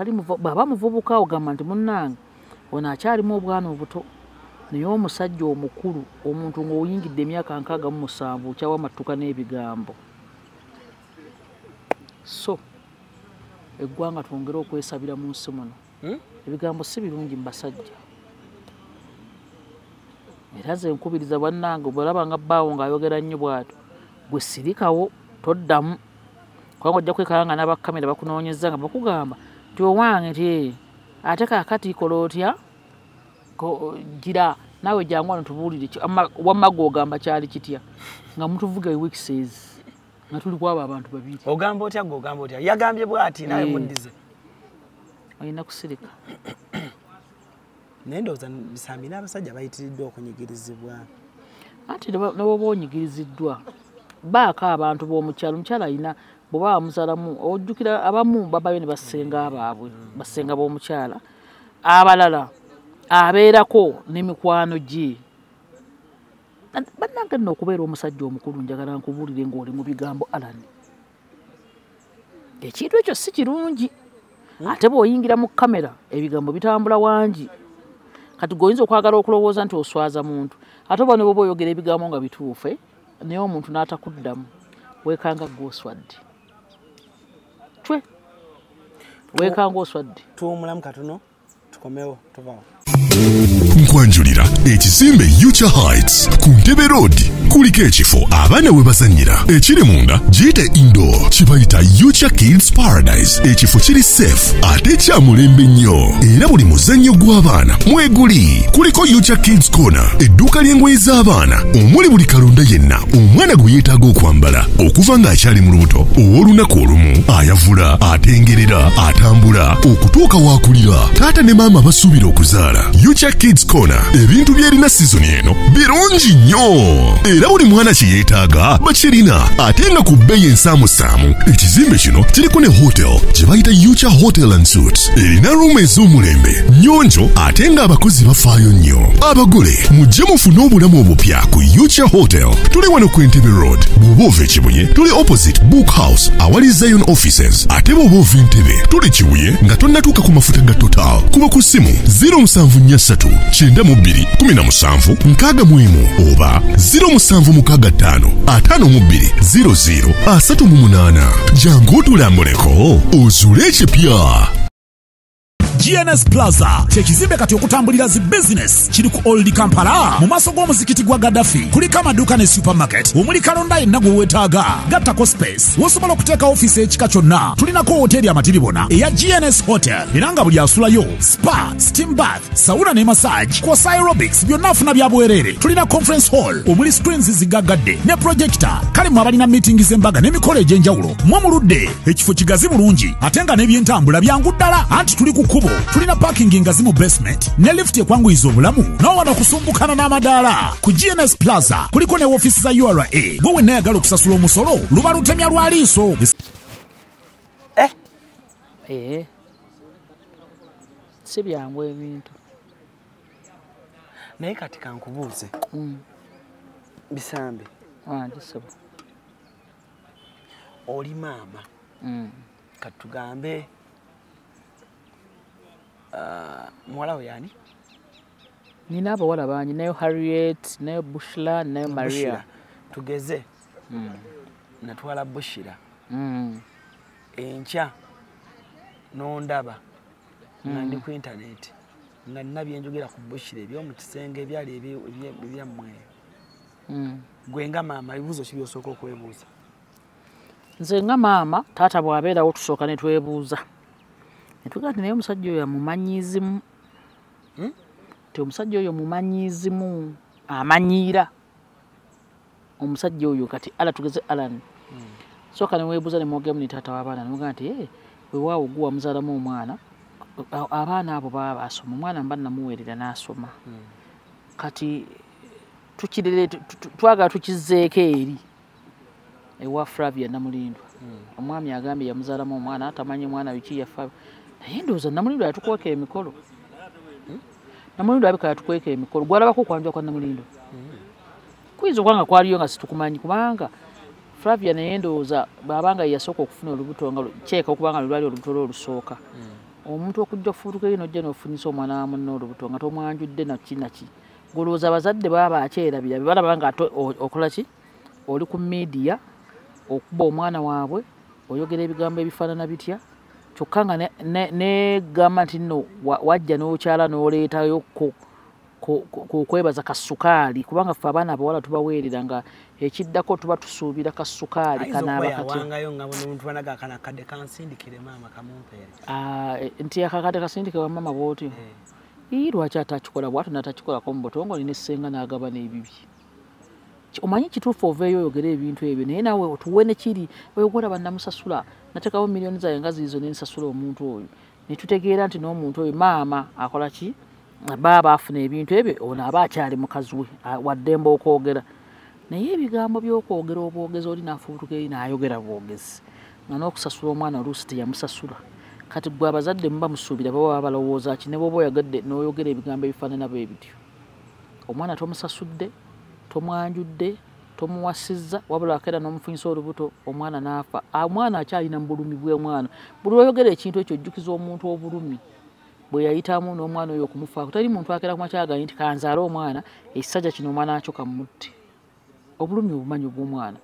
bw'aba muvubuka ogamba nti munnange ono akyalimu obwana obuto naye omusajja omukulu omuntu ng'oyingidde emyaka 67 okyawa amattuka n'ebigambo so eggwanga twongere okwesabira mu nsi muno ebigambo si birungi mu basajja era ze nkubiriza bannange bw'olaba nga bbaawo ng'ayogera nnyo bw'atyo gwe sirikawo toddamu kubanga ojja kwekalanga n'abakamera bakunoonyeza nga bakugamba nti owange nti ate kaakati kola otya gira naawe jangu wano tubuulire wamma gw'ogamba kyali kitya nga mutuvuga weekses nga tuli kwaba abantu babiri ogamba otya gw'ogamba otya yagambye bw'ati nawe muddize olina kusirika naye ndowooza bisambi n'abasajja bayitiriddwa okunyigirizibwa anti nabwoba onyigiriziddwa baako abantu b'omukyalo omukyalo alina bw'oba wamusalamu ojjukira abamu babayo ne basenga abaabwe basenga b'omukyala abalala abeerako n'emikwano gye bannange nno okubeera omusajja omukulu njagala nkubuulire ng'oli mu bigambo alani ekintu ekyo si kirungi ate bw'oyingira mu kamera ebigambo bitambula wangi kati goyinza okwagala okulowooza nti oswaza muntu ate oba ne bwoba oyogera ebigambo nga bituufe naye omuntu n'atakuddamu weekanga gw'oswadde chwe wekanga oswadde tuwumulamu katono tukomewo tuvaawo nkwanjulira ekizimbe Yucha Heights ku Ntebe Road kuliko ekifo abaana we bazannyira ekiri munda giyite indoor kibayita Yucha Kids Paradise ekifo kiri safe ate kya mulembe nnyo era buli muzannyo gw'abaana mweguli kuliko Yucha Kids Corner edduuka ly'engoye z'abaana omuli buli kalonda yenna omwana gwe yeetaaga okwambala okuva ng'akyali mu lubuto ow'olunaku olumu ayavula atengerera atambula okutuuka waakulira taata ne maama basuubira okuzaala Yucha Kids Corner ebintu by'erina sizoni eno birungi nnyo era buli mwana kye yeetaaga bakirina ate nga ku bbeeyi ensaamusaamu ekizimbe kino kiriko ne hotel gye bayita Yucha Hotel and Suites erina ruumu ez'omulembe nnyonjo ate ng'abakozi bafaayo nnyo abagole mujje mufune obulamu obupya ku Yucha Hotel tuli wano ku Entebbe Road bw'oba ova Kibuye tuli opposite Book House awali Zion Offices ate bw'oba ova Entebbe tuli Kibuye nga tonnatuuka ku mafuta ga Total kuba ku ssimu 07439761 oba 0765520038 jangu otulambuleko ozuule ekipya. GNS Plaza kyekizimbe kati okutambulira zi business kiri ku Old Kampala mu maaso g'omuzikiti gwa Gaddafi kuliko amaduuka ne supermarket omuli kalonda yenna gwe weetaaga gattako space wosobola okuteeka ofiisi ekika kyonna tulinako hoteri amatiribona eya GNS Hotel era nga buli asulayo spa steam bath sauna ne massage kwosa aerobics byonna afuna bya bwereere tulina conference hall omuli screens zigaggadde ne projector kale mu abalina meeting z'embaga n'emikolo egy'enjawulo mwamuludde ekifo kigazi bulungi ate nga n'ebyentambula byangu ddala anti tuli ku kkubo tulina parking ngazi mu basement ne lift ekwanguyiza obulamu n'owano kusumbukana n'amadaala ku GNS Plaza kuliko ne ofiisi za URA gwe wenna yagala okusasula omusolo luba lutemya lwa liiso si byangu ebintu naye kati kankubuuze Bisambe gisebo oli maama katugambe muwala we yani nina abawala bangi nayo Harriet nayo Bushra nayo Maria tugeze natwala Bushra enkya n'ondaba nga ndi ku internet nga nina byenjogera ku Bushra eby'omu kisenge ebyali ebyammwe gwe nga maama ebibuuzo ki by'osooka okwebuuza? Nze nga maama taata bw'abeerawo tusooka ne twebuuza netugaa nti naye omusajja oyo amumanyiizimu ti omusajja oyo mumanyiizimu amanyiira omusajja oyo kati ala tugeze Alan sooka ne weebuuza ne mwogeramu ne taata w'abaana nemugaa nti weewaawo gwe wamuzaalamu omwana abaana abo baba basoma omwana mba namuweerera n'asoma kati twagala tukizzeeko eri ewa Flavia Namulindwa omwami agambye yamuzaalamu omwana atamanyi mwana biki yafa naye ndowooza Namulindwa yatukweka emikolo Namulindwa abika yatukweka emikolo gwalabako okwanjwa kwa Namulindwa kuyinza okubanga kwaliyo nga situkumanyi kubanga Flavia naye ndowooza bw'abanga yasooka okufuna olubuto nga kyeka okubanga lwali olubuto lwe olusooka omuntu okujja okufuutuka eno ojja n'ofunisa omwana wa munne olubuto nga tomwanjudde naki golowooza abazadde baba akyerabira balaba nga okola ki oli ku media okuba omwana waabwe oyogera ebigambo ebifaanana bitya kyokka nga negamba nti nno wajja n'okyala n'oleetayo kwebaza kasukaali kubanga ffe abaana abawala tubaweerera nga ekiddako tuba tusuubira kasukaali nti akakadde kasindike wa maama bw'otyo lwaki atakikola bw'ato n'atakikolako mu butongole n'essenga n'agaba n'ebibi omanyi kituufu oveeyo oyogera ebintu ebyo naye naawe otuwe nekiri oyogera bannamusasula nateekawo miliyoni zaye nga ziizo nensasula omuntu oyo netutegeera nti n'omuntu oyo maama akola ki baaba afuna ebintu ebyo ono aba akyali mukazi we waddemba okwogera naye ebigambo by'okwogera obwogezi oli naafubutuka eri n'ayogera bwogezi nga n'okusasula omwana oluusi teyamusasula kati gwe abazadde muba musuubira baba balowooza ki ne bwoba oyagadde n'oyogera ebigambo ebifaanana bwe bityo omwana tomusasudde tomwanjudde tomuwasizza wabula akeera n'omufunyisa olubuto omwana n'afa omwana akyalina mu bulumi bw'omwana buli oyogera ekintu ekyo ojjukiza omuntu obulumi bwe yayitamu n'omwana oyo okumufaako teri muntu akeera kumakyaganye nti kanzaala omwana ekisajja kino omwana akyo kamutte obulumi obumanyi obw'omwana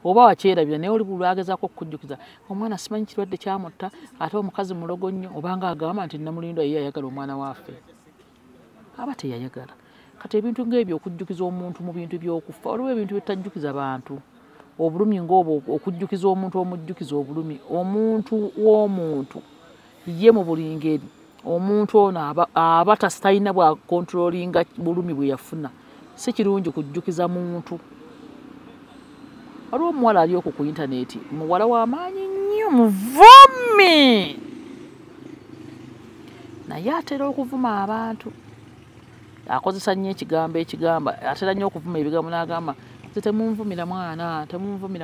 oba wakyerabira naye oli bulwagezaako okukujjukiza omwana simanyi kirwadde kyamutta ate omukazi mulogo nnyo obanga agamba nti Namulindo ye yayagala omwana waffe aba teyayagala kati ebintu ng'ebyo okujjukiza omuntu mu bintu by'okufa waliwo ebintu bitajjukiza bantu obulumi ng'obwo okujjukiza omuntu omujjukiza obulumi omuntu w'omuntu ye mu buli ngeri omuntu ono aba tasitayina bwa kontrolinga bulumi bwe yafuna si kirungi kujjukiza muntu waliwo omuwala ali oku ku intaneti muwala w'amaanyi nnyo muvumi naye atera okuvuma abantu akozesa nnyo ekigamba atera nnyo okuvuma ebigambo n'agamba nze temunvumira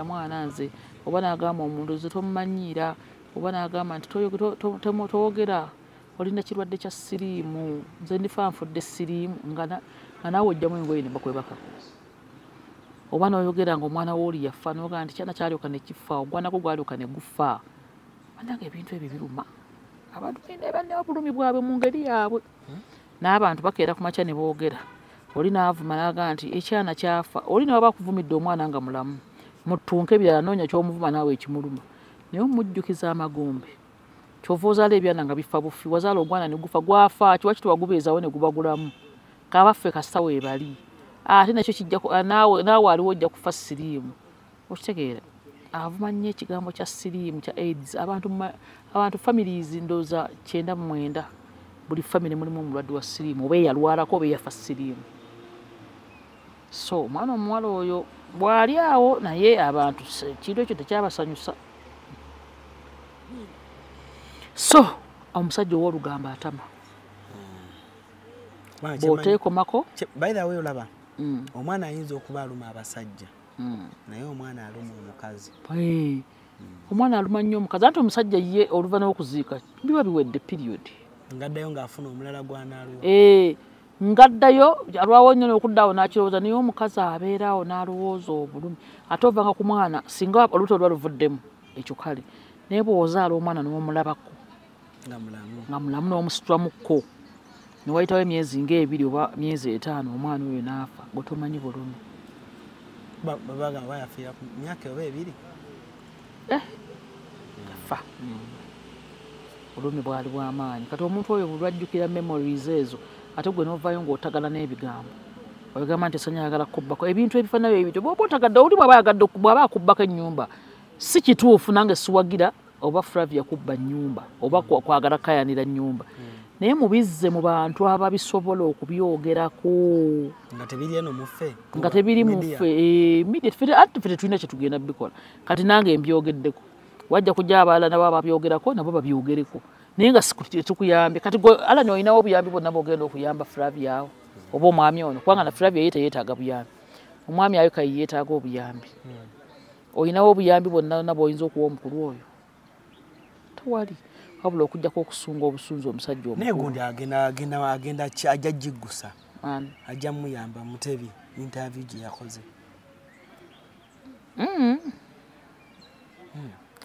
mwana nze oba n'agamba omuntu nze tomumanyiira oba n'agamba nti toyogera olina kirwadde kya siriimu nze ndifa nfudde siriimu nga naawe ojjamu engoye ne bakwebakako oba n'oyogera ng'omwana w'oli yafa n'ogaa nti kyana kyalyoka ne kifa ogwana gwo gwalyoka ne gufa bannange ebintu ebyo biruma abantu banne obulumi bwabwe mu ngeri yaabwe n'abantu bakeera ku makya ne boogera oli n'avuma n'agaa nti ekyana kyafa oli ne waba akuvumidde omwana nga mulamu mutunka ebirala noonya ky'omuvuma naawe ekimuluma naye omujjukiza amagombe kyova ozaala ebyana nga bifa bufi wazaala ogwana ne gufa gwafa kiwa kiti wagubeezawo ne gubagulamu kabaffe kasita weebali ate nakyo kijjako naawe aliwo ojja kufa siriimu okitegeera avuma nnyo ekigambo kya siriimu kya AIDS abantu families ndooza 99 buli family mulimu omulwadde wa siriimu oba eyalwalako oba eyafa siriimu so omwana omuwala oyo bw'ali awo naye abantu kintu ekyo tekyabasanyusa so omusajja ow'olugamba atama bw'oteekomako by the way olaba omwana ayinza okuba aluma abasajja naye omwana aluma omukazi omwana aluma nnyo omukazi ate omusajja ye oluvannyuma okuziika biba biwedde period ngaddayo ng'afuna omulala gw'anaalwa ngaddayo alwawo nnyo n'okuddaawo n'akirowooza naye omukazi abeeraawo n'alowooza obulumi ate ovanga ku mwana singa olubuto luba luvuddemu ekyo kale naye bw'ozaala omwana n'omulabako nga mulamu n'omusitwamukko ne wayitawo emyezi ng'ebiri oba myezi 5 omwana oyo n'afa gwe tomanyi bulumi babaga bayafiira ku myaka oba 2 afa bulumi bwali bw'amaanyi kati omuntu oyo bulwajjukira memories ezo ate gwe n'ovaayo ng'otagala n'ebigambo ogamba nti sanyayagala kubbako ebintu ebifaanayo ebityo bw'oba otagadde oli bw'aba akubbako ennyumba si kituufu nange siwagira oba Flavia kubba nnyumba oba kwagala kayanira nnyumba naye mubizze mu bantu ababisobola okubyogerako nga tebiri muffe media ffe tulina kye tugenda bikola kati nange mbyogeddeko wajja kujja abalala nabo ababyogerako nabo babyogereko naye nga tukuyambye kati alani olinawo obuyambi bwonna bwogenda okuyamba Flavia awo oba omwami ono kubanga na Flavia ye teyeetaaga buyambi omwami ayo kayi yeetaaga obuyambi olinawo obuyambi bwonna bw'oyinza okuwa omukulu oyo tewali wabula okujjako okusunga obusunzi omusajja omukulu naye gundi agenda ajja jiggusa ajja muyamba Mutebi interview gye yakoze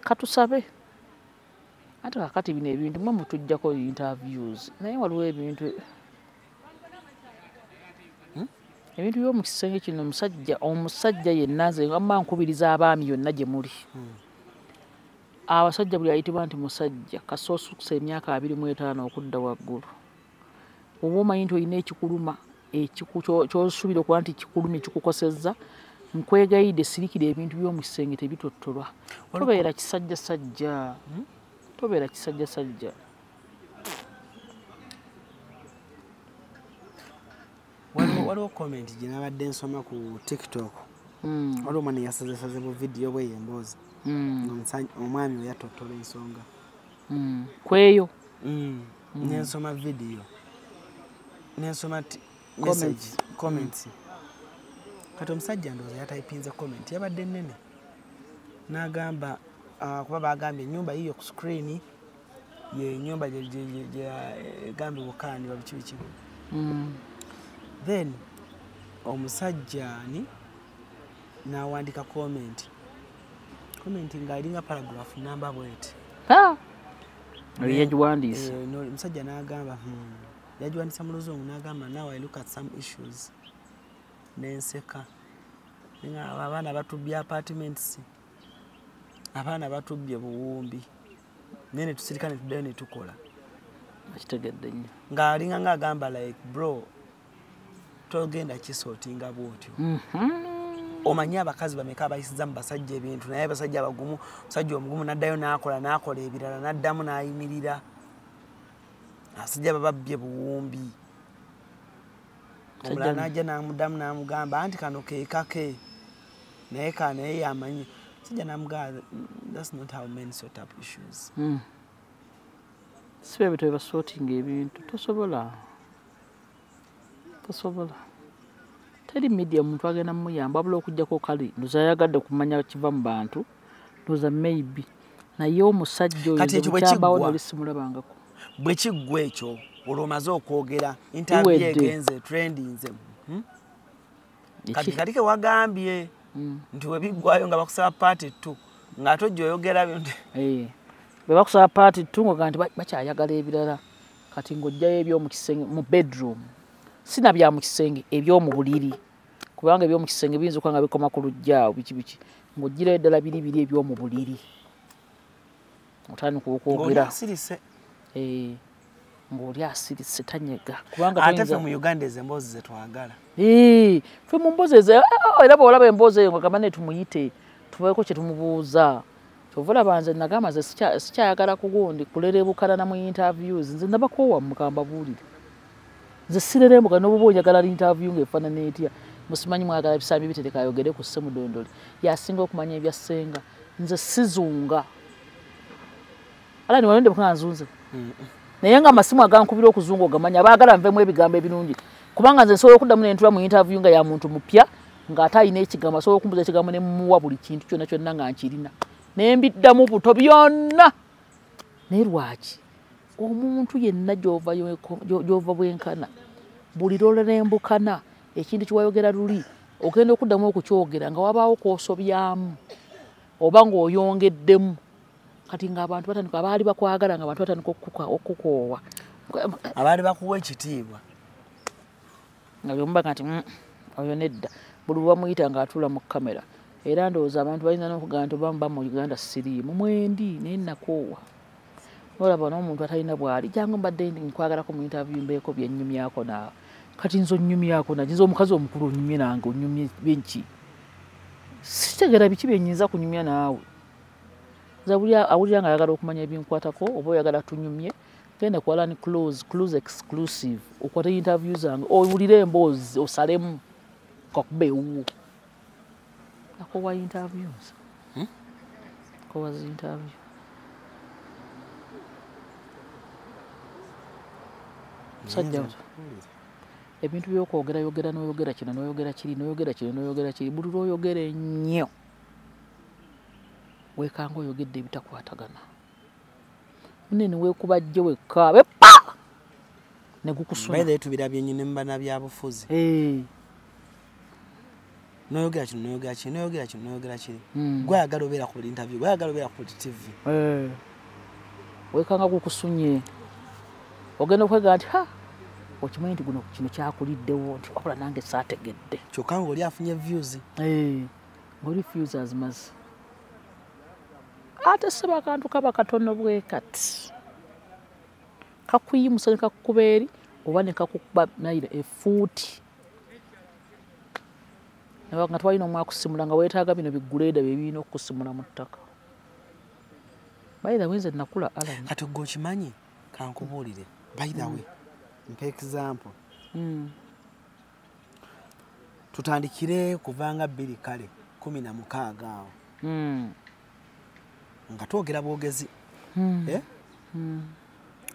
katusabe ate kakati bino ebintu mwe mutujjako interviews naye waliwo ebintu by'omu kisenge kino omusajja yenna nze mba nkubiriza abaami yonna gye muli abasajja buli ayitibwa nti musajja kasoosukusa emyaka 25 okudda waggulu oba omanyi nti olina ekikuluma kyosuubira okuba nti kikulumye kikukosezza nkwegayidde sirikira ebintu by'omu kisenge tebitottolwa tobeera kisajjasajja tobeera kisajjasajja waliwo comment gye nabadde nsoma ku TikTok waliwo omwana yasazesaze mu vidiyo bwe yemboozi omwami we yatottola ensonga kweyo nensoma vidiyo nensoma comments kati omusajja ndowooza yatayipinze comment yabadde nnene n'agamba kuba bagambye ennyumba yiyo ku screen ye ennyumba gyegambye bukaani babiki biki then omusajja ani n'awandika comment ng'alinga paragraph namba bweti yagiwandiisa omusajja n'agamba yagiwandiisa mu luzungu n'agamba now I look at some issues n'enseka nga abaana batubye apartments abaana batubye buwumbi nene tusirika ne tuddayo ne tukola akitegedde nnyo ng'alinga ng'agamba like bro togenda kisootinga bwotyo omanyi abakazi bameka abayisiza mu basajja ebintu naye basajja abagumu musajja omugumu n'addayo n'akola ebirala n'addamu n'ayimirira asajja bababbye buwumbi omulala n'ajja n'amuddamu n'amugamba anti kano keekake naye naye yamanyi sijja n'amugamba that's not how men sort up issues si bebito bebasootinga ebintu tosobola teri media omuntu agenda muyamba abula okugjako kali ndoza yagadde kumanya kiva mu bantu ndoza maybe naye omusajja oyo kyambawo nolisimulabangako bwe kiggwa ekyo olwomaze okwogera interview egenze trendinze kati ke wagambye nti webiggwayo nga bakusaba party tu ng'ate ojja oyogera bwe bakusaba party tu nga nti bakyayagala ebirala kati ng'ojjayo eby'omu kisenge mu bedroom sina bya mu kisenge eby'omu buliri kubanga eby'omu kisenge biyinza okuba nga bikoma ku lujjaawo biki ng'ogirayo ddala biri eby'omu buliri otandika okwogera ng'oli asirise tanyega kubanga ate ffe mu Uganda ezo emboozi ze twagala ffe mu mboozi ezo era bw'olaba emboozi eyo nga gamba ne tumuyite tubeeko kye tumubuuza kyova olaba nze nagamba nze sikyayagala kugundi kulerebukana mu interviews nze nabakoowa mukamba buulire nze sirerembuka n'obuba onyagala interview ng'efaanana etya musimanyi mwagala bisambi bitereka ayogere ku ssemudondoli yasinga okumanya ebya ssenga nze sizunga ala ni walonde buka nzunze naye nga amasimu agankubira okuzunga ogamanya baagala nvemu ebigambo ebirungi kubanga nze nsobola okuddamu n'entula mu interview nga ya muntu mupya ng'ate alina ekigambo asobola okumbuza ekigambo ne mumuwa buli kintu kyonna kyonna nga nkirina naye mbiddamu buto byonna naye lwaki omuntu yenna gy'ova bwenkana buli lwolerembukana ekintu kiwayogera luli ogenda okuddamu okukyogera nga wabaawo kwosobyamu oba ng'oyongeddemu kati ng'abantu batandika abaali bakwagala nga abantu batandika okukoowa abaali bakuwa ekitiibwa nga byomubaga nti oyo nedda buli lwamuyita ng'atuula mu kamera era ndowooza abantu balina n'okugamba nti oba mu Uganda siriimu mwendi naye nakoowa olaba n'omuntu atalina bw'ali jangu mbadde nkwagalako mu interview mbeeko bye nnyumyako naawe kati nze onnyumyako na nze omukazi omukulu onyumye nange onyumye benki sitegera biki bye nnyinza kunyumya naawe awulira nga ayagala okumanya ebinkwatako oba oyagala tunyumye genda kuwala ni close exclusive okwata interview zange owulire emboozi osalemu kakuba ewuwo akowa interviews kowa zi interview sajja ebintu by'okwogera n'oyogera kino n'oyogera kiri buli lw'oyogera ennyo weekanga oyogedde ebitakwatagana munene weekubajje wekkaabe pa ne gukusuna baile tubirabye nnyini mu bannabyabufuzi n'oyogera kiri gwayagala obeera ku buli interview gwayagala obeera ku buli TV weekanga gukusunye ogenda okwegala nti okimanyi nti kino kyakuliddewo nti wabula nange saategedde kyokka ng'oli afunye views ng'oli views azimaze ate seba akantu kaba katono bwe kati kakuyimusa ne kakukuba eri oba ne kakukuba naira efuuti nga twalina omwakusimula nga weetaaga bino biguleeda byebiina okukusimula mu ttaka by the way nze nakula Alan kati gwe okimanyi kankubuulire by the way mpa example tutandikire kuvanga 2 kale 16 awo nga twogera bwogezi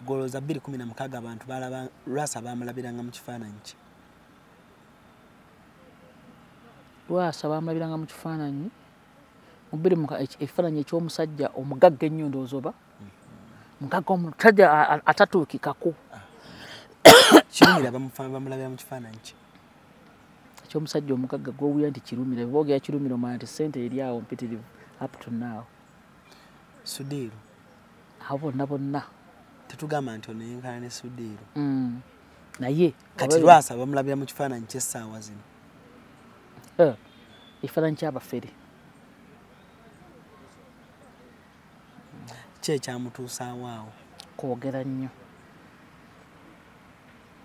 golooza 216 abantu balaba Lwasa bamulabiranga mu kifaananyi ki Lwasa bamulabiranga mu kifaananyi ekifaananyi eky'omusajja omugagga ennyo ndowooza mugagga omusajja atatuukikako kirumira bamulabira mu kifaananyi ki eky'omusajja omugagga gw'owulira nti kirumira boogera kirumira omanya nti ssente eri awo mpitirivu up to now Sudiru abo bonna tetugamba nti ono yenkana ne Sudiru naye kati Lwasa bamulabira mu kifaananyi ky'essaawa zino ekifaananyi ky'abafere. Ki ekyamutuusaawo awo? Kwogera nnyo.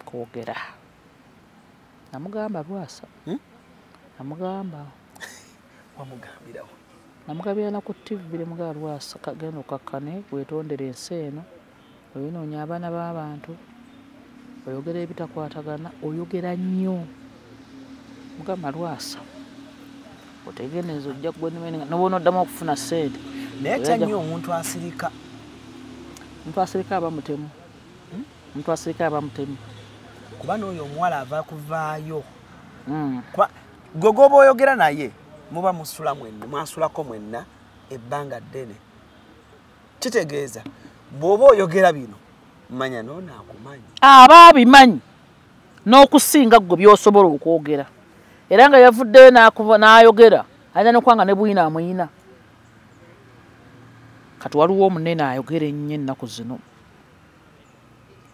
Kwogera. Namugamba Lwasa. Namugamba. Wamugambirawo? Namugambira na ku TV mugamba Lwasa kagenda okakkane weetondera ensi eno. Oyinoonya abaana b'abantu. Oyogera ebitakwatagana. Oyogera nnyo. Mugamba Lwasa. Otegenezo ojja kugwenemenga n'obona oddamu okufuna ssente. Naye kyannyo omuntu asirika. Omuntu asirika aba mutemu. Omuntu asirika aba mutemu. Kuba n'oyo omuwala ava kuvaayo. Gogo oyogera naye muba musula mwenna, mwasulako mwenna ebbanga ddene. Kitegeeza bw'oba oyogera bino manya n'ono akumanyi. Aba abimanyi n'okusinga ggwe by'osobola okwogera. Era nga yavuddeyo n'ayogera ayina n'okwanga ne bwina amuyina. Kati waliwo omunene ayogera ennyo ennaku zino.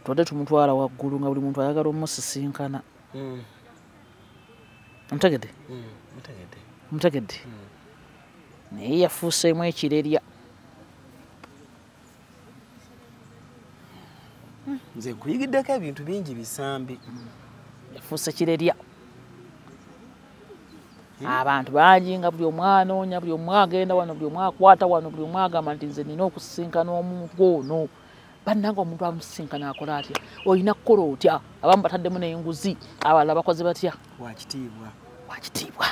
Tudde tumutwala waggulu nga buli muntu ayagala omusisinkana. Mutegedde? Mutegedde. Naye yafuuseemu ekirerya. Nze nkuyigiddeko ebintu bingi bisambi. Yafuuse kirerya. Abantu bangi nga buli omu anoonya, buli omu agenda wano, buli omu akwata wano, buli omu agamba nti nze nina okusisinkana omuntu ono. Bannanga omuntu amusisinkana akola atya? Olina kukola otya? Abamu bataddemu n'enguzi, abalala bakoze batya? Wakitiibwa. Wakitiibwa.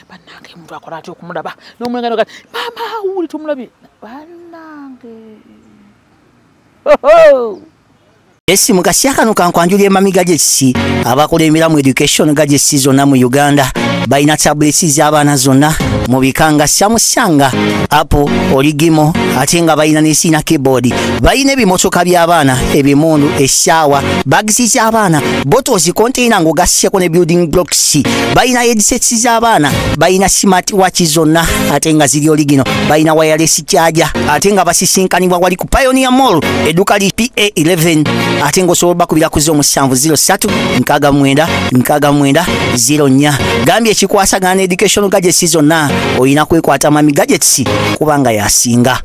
Bannange omuntu akola atya okumulaba? N'omulengano gati, maama wuli tumulabye. Bannange. Esimu kasiakano kankwanjulye mami gadgets abakola emiramu education gadgets zonna mu Uganda balina tablets z'abaana zonna mu bikanga Samsung, Apple, Origimo ate nga balina n'esina keyboard. Balina ebimotoka by'abaana, ebimundu, essaawa, bags z'abaana, bottles, container ng'ogasseko ne building blocks. Balina headsets z'abaana, balina smart watch zonna ate nga ziri Origino. Balina wireless charger ate nga basisinkanibwa wali ku Pioneer Mall edduka li PA11 ate ng'osobola bakubira ku 0703696904. Gambye ekikwasagana ne education gadgets zonna olina kwekwata mami gadgets kubanga yasinga.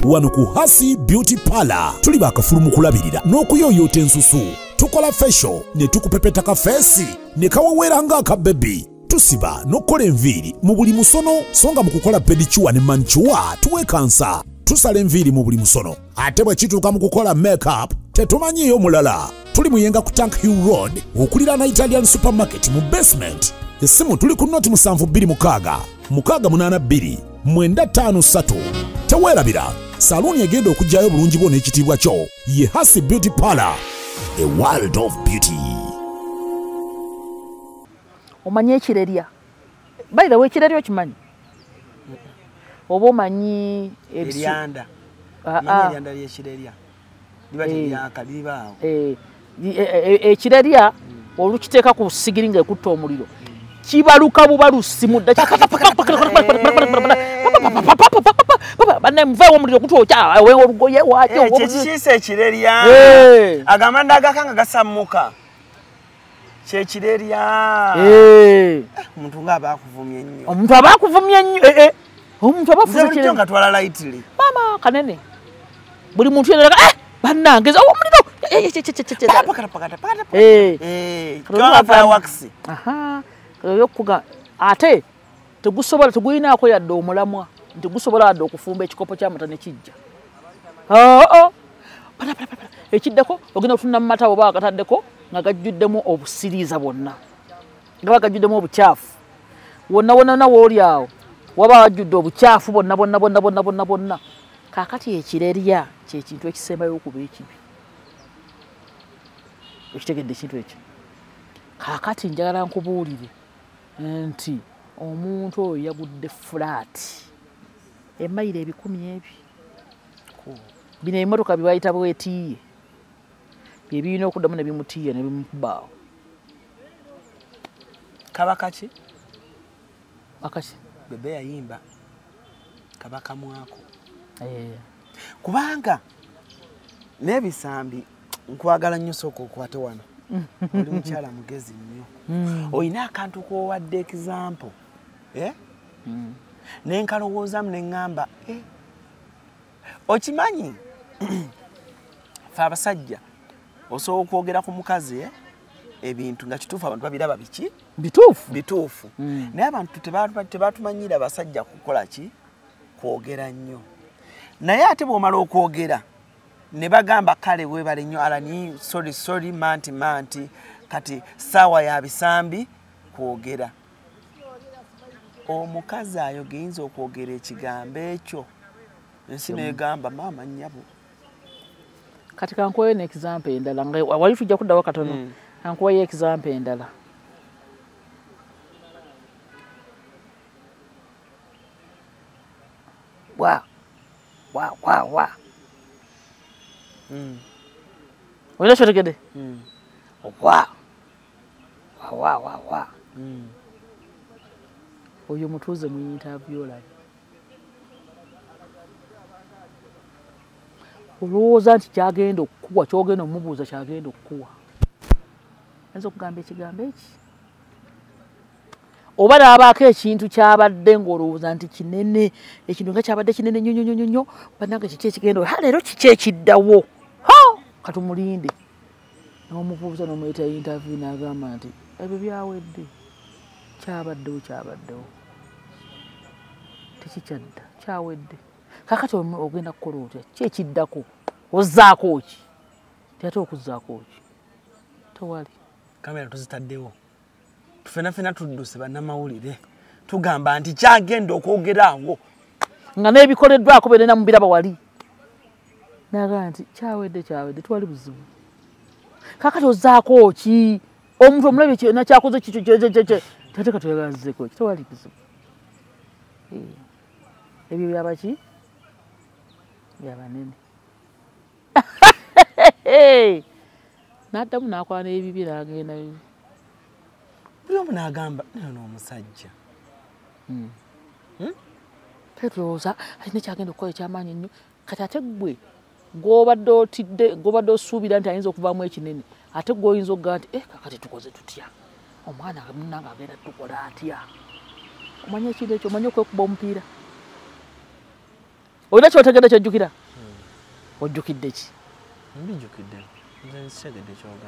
Wano ku Hasi Beauty Parlor tuli bakafulumu kulabirira n'okuyooyoota ensusu. Tukola facial ne tukupepeta ka face ne kawawera ng'aka baby. Tusiba n'okukola enviiri mu buli musono, songa mu kukola pedicure ne manicure tuwekansa. Tusala enviiri mu buli musono. Ate bwe kituuka mu kukola makeup tetumanyiyo mulala. Tuli muyenga ku Tank Hill Road okulira na Italian Supermarket mu basement. Essimu tuli ku noti 7266 682 953. Teweerabira saluni egenda okujjayo bulungi bwo n'ekitiibwa kyo ye Hasi Beauty Parlor, a world of beauty. Omanyi ekirerya? By the way, ekirerya okimanyi? Oba omanyi eryanda? Eryanda ly'ekirerya liba teryaka libaawo. Ekirerya olukiteeka ku sigiri ng'ekutta omuliro kibaluka bubalusi mudda banne muveewo omuliro kutwokya olugoye wakyo. Kyekikiisa ekirerya agamanda agakanga gasammuka kyekirerya. Omuntu ng'aba akuvumye nnyo. Omuntu aba akuvumye nnyo. Omuntu aba afuze kirerya ngatwala lightly. Mama kanene buli muntu yeneraga bannange omuliro yokuga ate tegusobola tegulinaako yadde omulamwa nti gusobola wadde okufumba ekikopo ky'amata ne kijja. Ekiddeko ogenda okutunda mu mata oba agataddeko nga gajjuddemu obusiriiza bwonna, nga bagajjuddemu obukyafu wonna wonna wooli awo waba wajjudde obukyafu bonna. Kaakati ekirerya kyekintu ekisembayo okuba ekibi. Ekitegedde ekintu ekyo. Kaakati njagala nkubuulire nti omuntu oyo yagudde fulaati emayiro 10,000. Bino ebimotoka bibayita bwetiiye bye birina okuddamu ne bimutiiye ne bimukubaawo. Kabaka ki? Akaki? Bebe yayimba kabaka mwako. Kubanga n'ebisambi nkwagala nnyo sooka okwate wano. oli mukyala mugezi nnyo olina akantu kowadde example nenkalowoozamu neŋŋamba okimanyi fe abasajja osobola okwogera ku mukazi ebintu nga kituufu abantu babiraba biki bituufu naye abantu tebatumanyira abasajja kukola ki kwogera nnyo naye ate bw'omala okwogera ne bagamba kale weebale nnyo alani sorry manti kati saawa ya bisambi kwogera omukazi ayo geyinza okwogera ekigambo ekyo ensi negamba maama nnyabo kati kankuweyo n'example endala nga wali tujja kuddawo katono kankuweyo example endala wa olina kyotegedde wa oyo mutuuze mu interview olabe olowooza nti kyagenda okukuwa kyogenda omubuuza kyagenda okukuwa ayinza okugamba ekigambo eki oba naabaako ekintu kyabadde ng'olowooza nti kinene ekintu nga kyabadde kinene nnyo bannange kiki ekigenda leero kiki ekiddawo katumulinde n'omubuuza n'omuyita interview n'agamba nti ebyo byawedde kyabaddewo tekikyadda kyawedde kakati ogenda kukola otya ki ekiddako ozzaako ki tyate okuzzaako ki tewali kamera tuzitaddewo tufenafena tudduse bannamawulire tugamba nti kyagenda okwogeraawo nga n'ebikoleddwako berena mu biraba wali naga nti kyawedde tewali buzibu kakati ozzaako ki omuntu omulabe nakyakoze tate katwegazzeko tewali buzibu ebyo byabaki byabanene n'addamu n'akola n'ebibi n'agenda bibi buli omu n'agamba n'omusajja tetulowooza alina kyagenda okukola ekyamaanyi ennyo kati ate ggwe gw'obadde otidde gw'obadde osuubira nti ayinza okuvaamu ekinene ate gwe oyinza okugamba nti kakati tukoze tutya omwana munnange agenda tukola atya omanye ekintu ekyo omanye okwekuba omupiira olina kyotegedde kyojjukira ojjukidde ki mbijjukidde nze nsitegedde kyogamba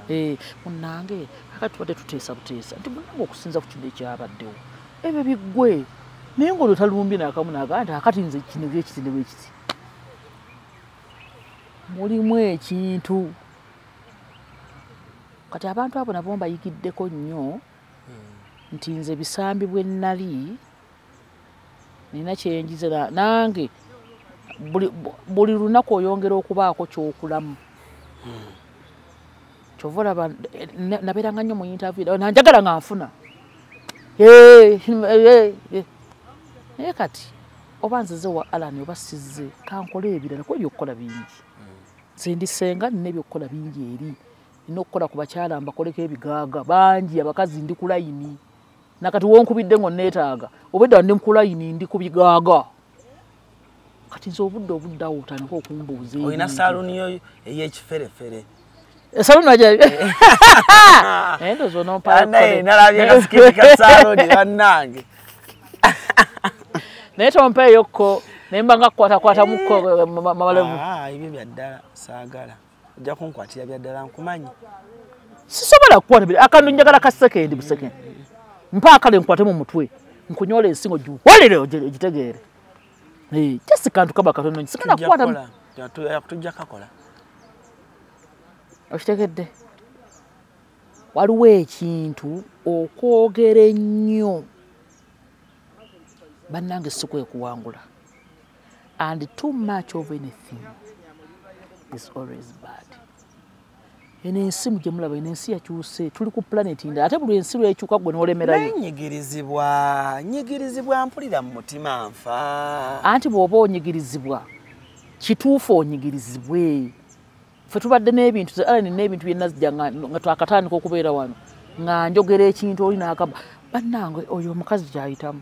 munnange kakati tubadde tuteesa buteesa nti munnange okusinza ku kino ekyabaddewo ebyo biggwe naye ng'olwo talumbye n'akamu n'agamba nti akati nze kino ekiti ne bwekiti mulimu ekintu kati abantu abo nabo mbayigiddeko nnyo nti nze bisambi bwe nnali nina kyenjize nange buli lunaku oyongera okubaako kyokulamu kyova olaba nabeeranga nnyo mu interview nanjagala nga nfuna naye kati oba nzize wa Alan oba sizze kankole ebirala kuba ebyokukola bingi nze ndisenga nina ebyokukola bingi eri nina okukola ku bakyala mbakoleko ebigaaga bangi abakazi ndi ku layini nakati wonkubidde ngo neetaaga obwedda ndi ku layini ndi ku bigaaga kati nze obuddawo otandika okumbuuza olina saaluni yo ey'ekiferefere esaluni ajabi endozo nompanaye nalabye kasikiti ka saaluni bannange naye tompeeyokko naye mba nga kukwatakwatamuko mabalevu ebyo byaddala saagala ojja kunkwatira byaddala nkumanyi sisobola kukwata akantu njagala ka sekendi busekendi mpaakale nkwate mu mutwe nkunyola ensingo giwolere ogitegeere kyasi kantu kaba katono sikana kukwata tujja kakola okitegedde waliwo ekintu okwogera ennyo bannange si kwekuwangula and too much of anything is always bad eno ensi mugye mulaba eno ensi yakyuse tuli ku planet ndala ate buli ensi lwekyuka gwe n'olemerayo nyigirizibwa mpulira mu mutima nfa anti bw'oba onyigirizibwa kituufu onyigirizibwe ffe tubadde n'ebintu Alani n'ebintu byenazijja nga twakatandika okubeera wano nga njogera ekintu oli n'agamba bannange oyo omukazi gy'ayitamu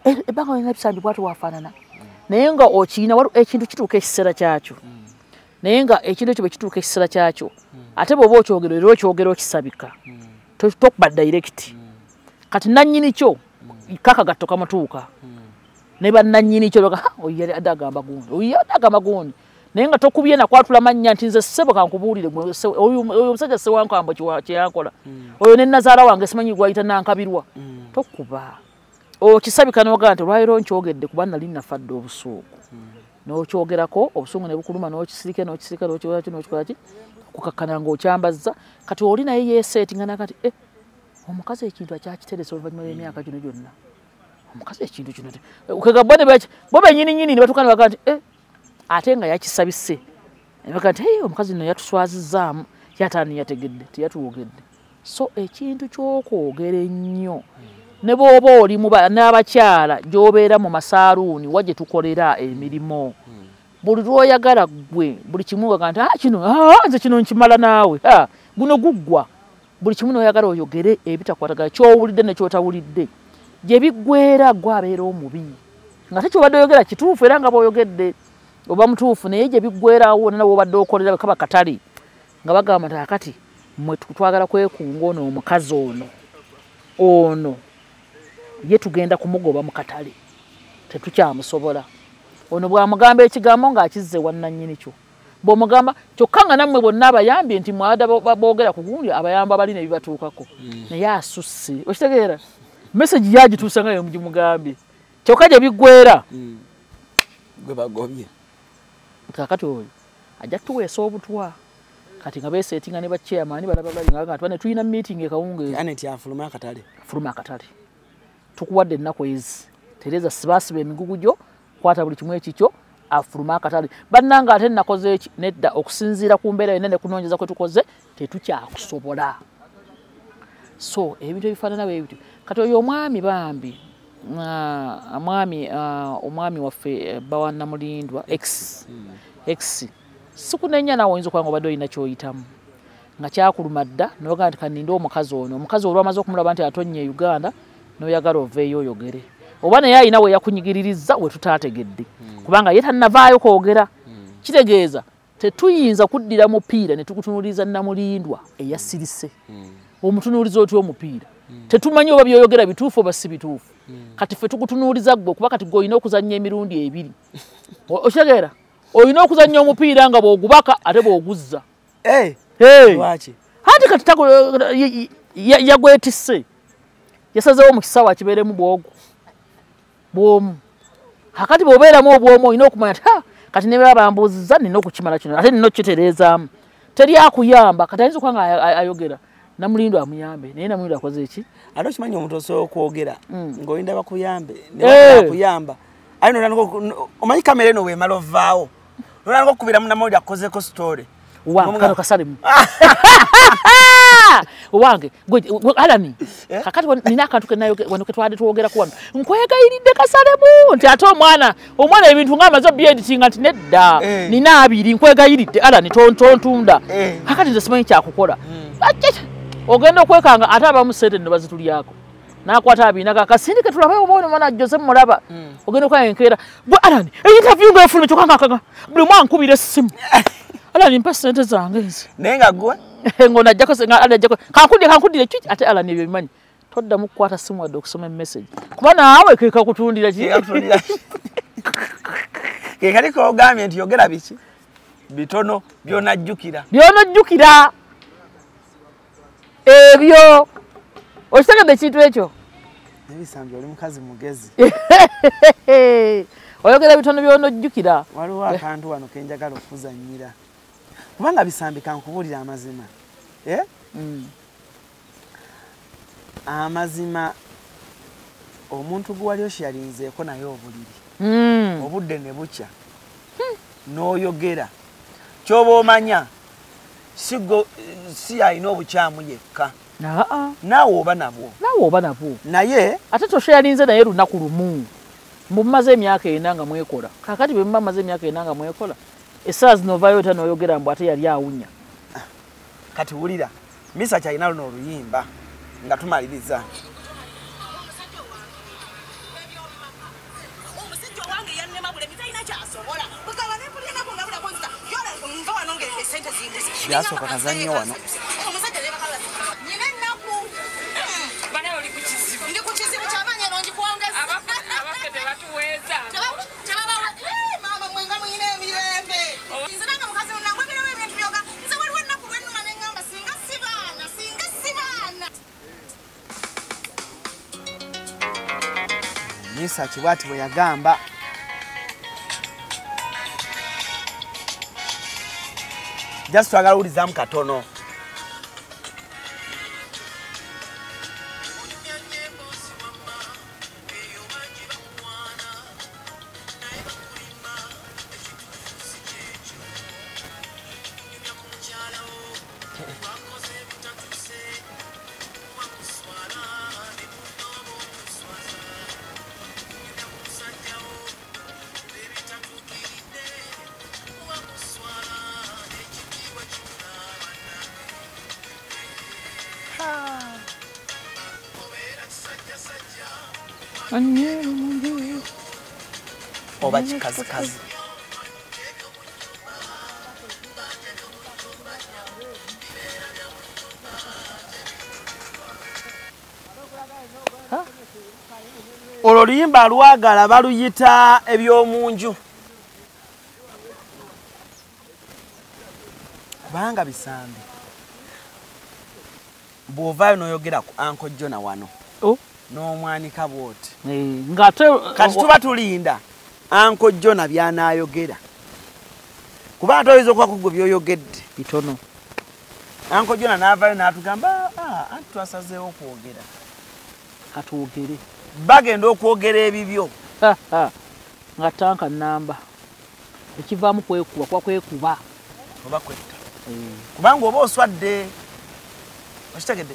ebbanga olina ebisambi bwati wafaanana naye nga okiina ekintu kituuka ekiseera kyakyo naye nga ekintu ekyo bwe kituuka ekiseera kyakyo ate bw'oba okyogero era okyogero okisabika tokuba direct kati nannyini kyo kakagatto kamutuuka ne bannannyini kyo oyo yali agamba gundi naye nga tokubye nakwatula mannya nti nze ssebo kankubuulire oyo omusajja sewankambo kyeyankola oyo ne nazaala wange simanyi gwayita nankabirwa tokuba okisabika nogaa nti olwaliro nkyogedde kuba nali nafadde obusuuku n'okyogerako obusungu ne bukuluma n'okisirika n'okikolaki kukakkana ng'okyambazza kati oli naye yeeseetinga nakati omukazi ekintu akyakiteresa oluvannyuma lw'emyaka gino gyonna omukazi ekintu kino okega bo bennyininyini ne batuuka ne bagaa nti ate nga yakisabise ne bagaa nti omukazi nno yatuswazizzaamu yataani yategedde teyatuwogedde so ekintu ky'okwogera ennyo ne bw'oba oli n'abakyala gy'obeera mu masaaluuni wa gye tukolera emirimu buli lw'oyagala ggwe buli kimu waga nti nze kino nkimala naawe guno guggwa buli kimu n'oyagala oyogere ebitakwatagana ky'owulidde ne ky'otawulidde gye biggwera gwe abeera omubi nga tekyobadde oyogera kituufu era nga bw'oyogedde oba mutuufu naye gye biggwerawo nana w'obadde okolera kaba katale nga bagamba nti akati mmwe twagala kwekunga ono omukazi ono ye tugenda kumugoba mu katale tetukyamusobola ono bw'amugamba ekigambo ng'akizze wannannyini kyo bw'omugamba kyokka nga nammwe bonna abayambye nti mwada boogera ku gundi abayamba bali ne bibatuukako naye asusse okitegeera mesagi yagituusa nga yomugimugambye kyokka gye biggwera gwe bagobye kakati oyo ajja tuweesa obutwa kati nga beeseetinga ne bachairman balaba bali nga twane tulina meeting ekawungeezi aneti afuluma akatale tukuwadde ennaku ezi tereza sibaasiba emigugu gyo kwata buli kimu ekikyo afuluma akatale bannanga ate nakoze eki nedda okusinziira ku mbeera yonna ne kunoonyeza kwe tukoze tetukyakusobola so ebintu ebifaanana bwe bityo kati oyo omwami bambi omwami waffe Bawannamulindwa x sikunenya nawe oyinza okuba nga obadde olina kyoyitamu nga kyakuluma dda noga nti kaninde omukazi olwamaze okumulaba nti atonnya e Uganda noyagala oveeyo oyogere oba naye alina we yakunyigiririza we tutaategedde kubanga ye tannavaayo kwogera kitegeeza tetuyinza kuddira mupiira ne tukutunuuliza Namulindwa eyasirise omutunuuliza otya omupiira tetumanyi oba byoyogera bituufu oba si bituufu kati ffe tukutunuuliza ggwe kuba kati gwe olina okuzannya emirundi ebiri okitegeera olina okuzannya omupiira nga bw'ogubaka ate bw'oguzza ati kati yagwetisse yasazeewo mu kisaawe akibeeremu bwomu akati bw'obeeramu obwomu olina okumanya kati ne baba bambuuzizza nina okukimala kino ate nina okukitereezaamu teri akuyamba kati ayinza okuba nga ayogera Namulindwa amuyambe naye Namulindwa akoze eki ate okimanyi omuntu osobola okwogera ng'olinda bakuyambe nebakuyamba aye omanyi kamera eno weemala ovaawo nolanga okukubiramu Namulindwa akozeko story kano kasalemu owange alani kakati nina akantu wano ketwadde twogerako wano nkwegayiridde kasalemu nti ate omwana ebintu ng'amaze obyeditinga nti nedda nina abiri nkwegayiridde alani tontunda kakati nze simanyi kyakukola ogenda okwekanga ate abamu sente nno bazitulyako nakwata abina kakasindike tulabe obaone mwana Jose mulaba ogenda okwanga enkeera gwe alani interview ng'efuluma kyokanga buli mwankubira essimu alani mpa sente zange nzi naye nga gwe ng'onajjako kankudire ki ate alani ebyo bimanyi toddamu kukwata simu wadde okusoma message kuba naawe kekakutundira ki kekaliko ogambye nti yogera biki bitono byonajjukira ebyo okitegedde ekintu ekyo ebisambi oli mukazi mugezi oyogera bitono byonojjukira waliwo akantu wano kenjagala okuzannyira kubanga bisambi kankubuulira amazima amazima omuntu gwe wali osyalinzeeko naye obuliri obudde ne bukya n'oyogera kyoba omanya si alina obukyamu yekka naawe oba nabwo naye ate tosyalinze naye lunaku lumu mumaze emyaka 4 nga mwekola kakati bwe mumaze emyaka 4 nga mwekola essaawa zino ovaayo ota n'oyogera mbu ate yali awunya kati wulira misa kyalina luno oluyimba nga tumaliriza omusajja wange yannema bule bitalina kyasobola byasooka kazannyo wano Misa Kibwati bwe yagamba just twagala ulizamu katono oba kikazikazi olwo luyimba lwagala baluyita ebyomunju kubanga bisambi bw'ovaayo n'oyogera ku Uncle Jona wano n'omwanika bw'oti kati tuba tulinda Uncle Jona by'anaayogera kubanga toyinza okuba ku gwe by'oyogedde bitono Uncle Jona n'avaayo n'atugamba anti twasazeewo okwogera katwogere bagenda okwogera ebibyo nga tanka namba ekivaamu kwekuba kwakwekuba oba kwetta kubanga oba oswadde okitegedde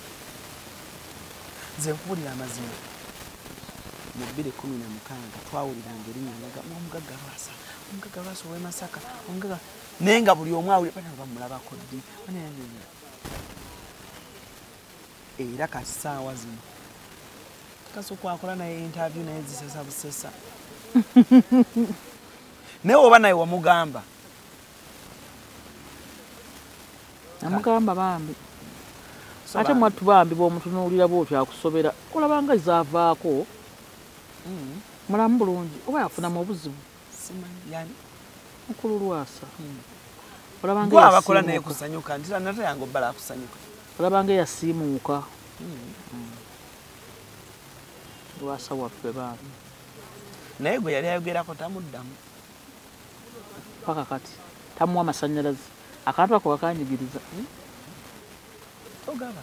nze nkuwulira amazima mu 2016 twawuliranga erinnya omugagga lwasa ow'e Masaka naye nga buli omu awulira bana bamulabako ddi era kati ssaawa zino kasooka akola naye interview naye zisesa busesa naye oba naye wamugamba namugamba bambi ate mwattu bambi bw'omutunuulira bw'otyo akusobera olabanga zaavaako mulamu bulungi oba yafunamu obuzibu mukulu Lwasa olabanga abakola naye kusanyuka nti nate yange obbala akusanyuka olabanga yasiimuuka Lwasa waffe bambi naye gwe yali ayogerako tamuddamu paka kati tamuwa amasannyalaze akantu ako kakanyigiriza ogaba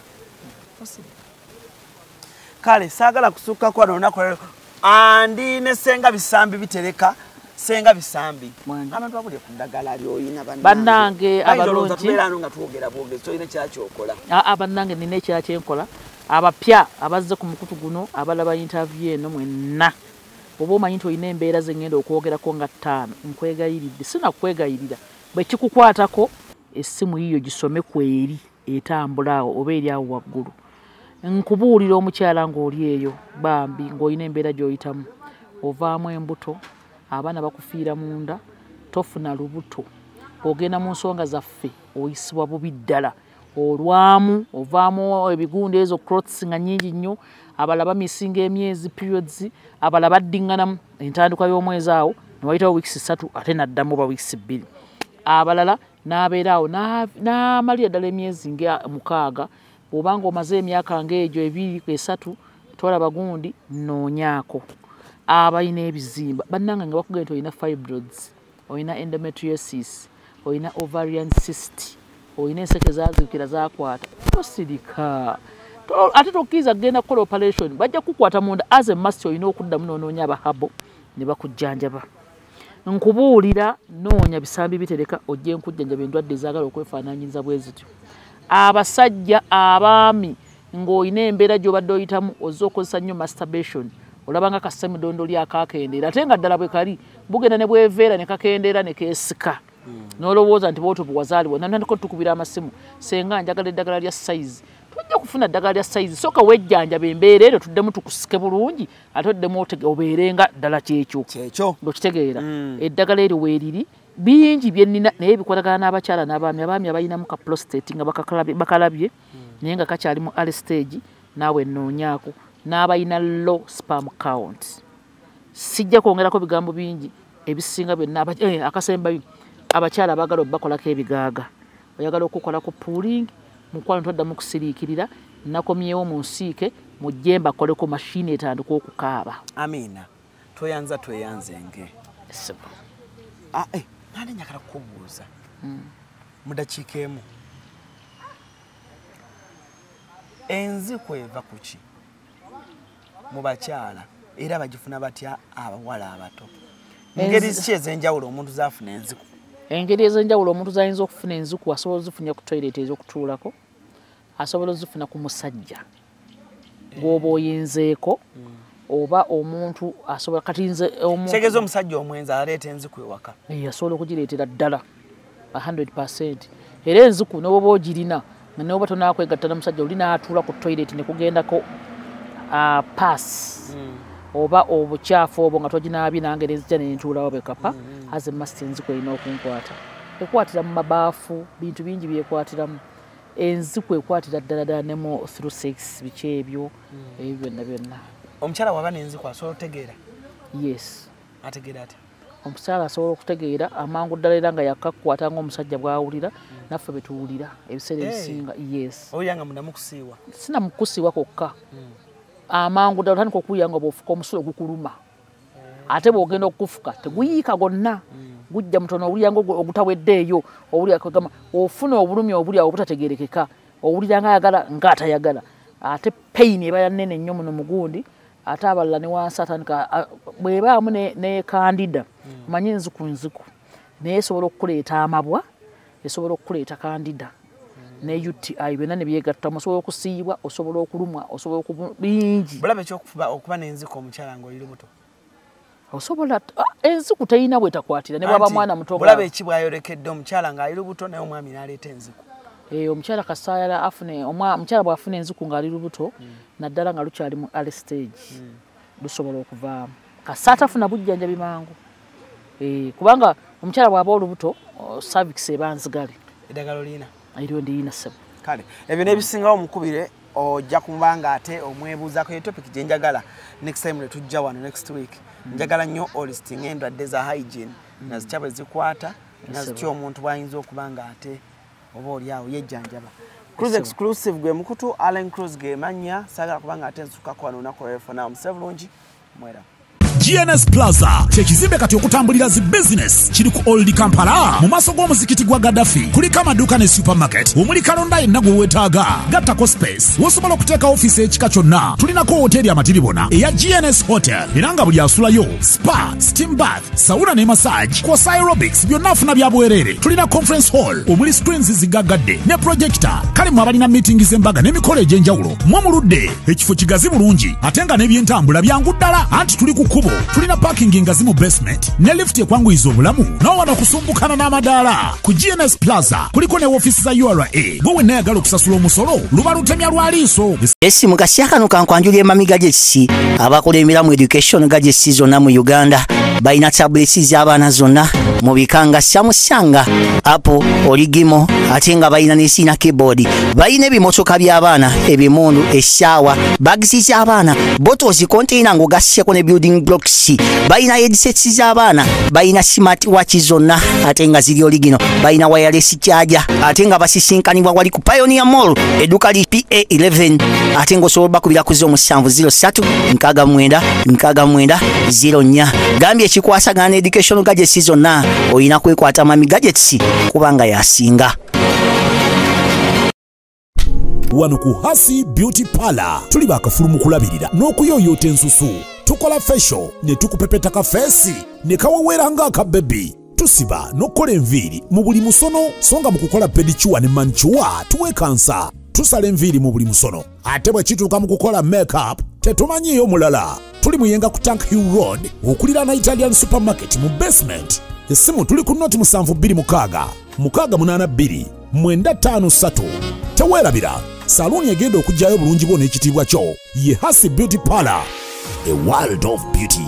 kale saagala kusukkako wano olunaku lero andi ne senga bisambi bitereka senga bisambi abantu babulye ku ddagala lyoyina bannange abalungi nga twogera bwogezi tolina kyakyokola bannange nina ekira kyenkola abapya abazze ku mukutu guno abalaba interview eno mwenna oba omanyi nti olina embeera ze ngenda okwogerako nga 5 nkwegayiridde sinakwegayirira bwe kikukwatako essimu yiyo gisome kweri etambula awo oba eri awo waggulu nkubuulira omukyala ng'oli eyo bambi ng'olina embeera gy'oyitamu ovaamu embuto abaana bakufiira munda tofuna lubuto ogenda mu nsonga zaffe oyisibwa bubi ddala olwamu ovaamu ebigundi ezo clots nga nnyingi nnyo abala bamisinga emyezi periods abala baddiŋŋanamu entandikwa y'omwezi awo ne wayitawo weeks 3 ate naddamu ba weeks 2 abalala n'abeera awo n'amalira ddala emyezi nga 6 bw'obanga omaze emyaka ng'egyo 2 ku 3 tolaba gundi noonyaako abalina ebizimba bannanga nga bakugenda nti olina fibroids olina endometriosis olina ovarian cyst olina enseke zaziikira zakwata tosirika ate tokkiriza kugenda kukola operation bajja kukwata munda as a must olina okuddamu noonoonya abahabo ne bakujjanjaba nkubuulira noonya bisambi bitereka ojje nkujjanjaba endwadde ezaagala okwefaanaanyiriza bwe zityo abasajja abaami ng'olina embeera gy'obadde oyitamu ozze okozesa nnyo masturbation olabanga kasamidondo lyakakendeera ate nga ddala bwe kali bugenda ne bweveera ne kakendeera ne keesika n'olowooza nti bwotyo bwewazaalibwa nandiko tukubira amasimu senga njagala eddagala lya size tujja kufuna ddagala lya size soka wejjanjaba embeera eryo tuddemu tukusike bulungi ate oddemu obeerenga ddala kyekyo ng'okitegeera eddagala eryo weeriri bingi byenina naye bikolagana n'abakyala n'abaami abaami abalinamu ka prostate nga bakalabye naye nga kakyali mu early stage naawe nnoonyaako n'abalina low sperm count. Sijja kwongerako bigambo bingi ebisinga byonna akasembayo abakyala abaagala obbakolako ebigaaga oyagala okukolako pooling mukwano toddamu kusiriikirira nakomyewo mu nsiike mujje mbakoleko mashini etandika okukaaba. Amina tweyanzenge nani nyakala kubuuza mu dakiika emu enziko eva kuki mu bakyala era bagifuna batya abawala abato? Engeri ki ez'enjawulo omuntu zafuna enziko? Engeri ez'enjawulo omuntu zayinza okufuna enziko asobola ozifunya ku toilet ez'okutuulako, asobola ozifuna ku musajja gw'oba oyinzeeko, oba omuntu asobola katinze kitegeeza omusajja omwenza aleeta enziko ewaka asobola okugireetera ddala 100%. Era enziko n'oba ogirina nga n'oba tonakwegatta n'omusajja oli n'atuula ku toilet ne kugendako pass oba obukyafu obwo nga toginaabye nange nezijja nentuulawo bekapa as a must enziko erina okunkwata. Ekwatira mu mabaafu bintu bingi byekwatiramu. Enziko ekwatira ddala ne mu through sex biki ebyo ebyo byonna. Omukyala waba n'enziko asobola okutegeera? Yes. Ategeera ati? Omukyala asobola okutegeera amangu ddala era nga yakakkwata ng'omusajja bw'awulira naffe betuwulira ebiseera ebisinga. Yes. Owulira nga munda mukusiiwa? Sina mukusiiwa kokka. Amangu ddala otandika okuwulira nga bw'ofuka omusulo gukuluma. Ate bw'ogenda okufuka teguyiika gonna. Gujja mutono owulira nga ogutaweddeeyo owulira kagamba ofuna obulumi obuli awo obutategeerekeka owulira nga ayagala ng'atayagala. Ate pain eba nnene nnyo muno mugundi ate abalala ne wansi atandika bw'ebaamu ne kandida omanyi nziku naye esobola okukuleeta amabwa esobola okukuleeta kandida ne UTI byonna ne byegatta osobola okusiibwa osobola okulumwa osobola bingi. Bulabe ekyokufuba okuba n'enziko omukyala ng'oli lubuto? Osobola enziko teyina bwetakwatira ne bwaba mwana muto. Bulabe eki bw'ayolekedde omukyala ng'ali lubuto naye omwami n'aleeta enziko? Omukyala kasaayala afune omukyala bw'afuna enziko ng'ali lubuto naddala nga lukyali mu early stage lusobola okuvaamu kasa atafuna bujjanjabi mangu kubanga omukyala bw'aba olubuto cervix eba nzigale. Eddagala olina? Eriyo ndiyina ssebo. Kale ebyo n'ebisingawo omukubire ojja kumubanga ate omwebuuzaako ye topic gye njagala next time ne tujja wano next week. Njagala nnyo olisting endwadde za hygiene nazitya bwe zikwata nazitya omuntu bw'ayinza okuba nga ate oba oli awo yejjanjaba. Cruise exclusive gwe mukutu Allen Cruise ge mannya saagala kubanga ate nsukako wano olunaku olwefuna musevulungi mwera. GNS Plaza kyekizimbe kati okutambulira zi business kiri ku Old Kampala mu maaso g'omuzikiti gwa Gaddafi kuliko amaduuka ne supermarket omuli kalonda yenna gwe weetaaga gattako space wosobola okuteeka ofiisi ekika kyonna. Tulinako hoteri amatiribona eya GNS Hotel era nga buli asulayo spa, steam bath, sauna ne massage kw'ossa aerobics byonna afuna bya bwereere. Tulina conference hall omuli screens zigaggadde ne projector kale mu abalina meeting z'embaga n'emikolo egy'enjawulo mwamuludde ekifo kigazi bulungi ate nga n'ebyentambula byangu ddala anti tuli ku kkubo. Tulina parking ngazi mu basement ne lift ekwanguyiza obulamu n'owana kusumbukana n'amadaala. Ku GNS Plaza kuliko ne woofiisi za URA bwe wenna yagala okusasula omusolo luba lutemya lwa liiso. Esi mukasya kano kankwanjulya emami gadgets abakola emiramu education gadgets zonna mu Uganda balina tablets z'abaana zonna mu bikanga Samsung, Apple, Origimo ate nga balina n'esiina keyboard. Balina ebimotoka by'abaana ebimundu essaawa bags z'abaana bottles container ng'ogasseko ne building blocks. Balina headsets z'abaana balina smart watch zonna ate nga ziri oligino balina wireless charger ate nga basisinkanibwa wali ku Pioneer Mall edduuka li PA11 ate ng'osobola bakubira ku 0703-69-69-04. Gambye ekikwasagana education gadgets zonna olina kwekwata mami gadgets kubanga yasinga. Wano ku Hasi Beauty Parlor tuli bakafulu mu kulabirira n'okuyooyoota ensusu. Tukola facial ne tukupepeta ka face ne kawawera nga aka baby. Tusiba n'okola enviiri mu buli musono songa mu kukola pedicure ne manicure tuwe kansa. Tusala enviiri mu buli musono ate bwe kituuka mu kukola makeup tetumanyiyo mulala. Tuli muyenga ku Tank Hill Road okulira na Italian supermarket mu basement. Essimu tuli ku noti 72 682 953. Teweerabira saluni egenda okujjayo bulungi bwo n'ekitiibwa kyo ye Hasi Beauty Parlor, a world of beauty.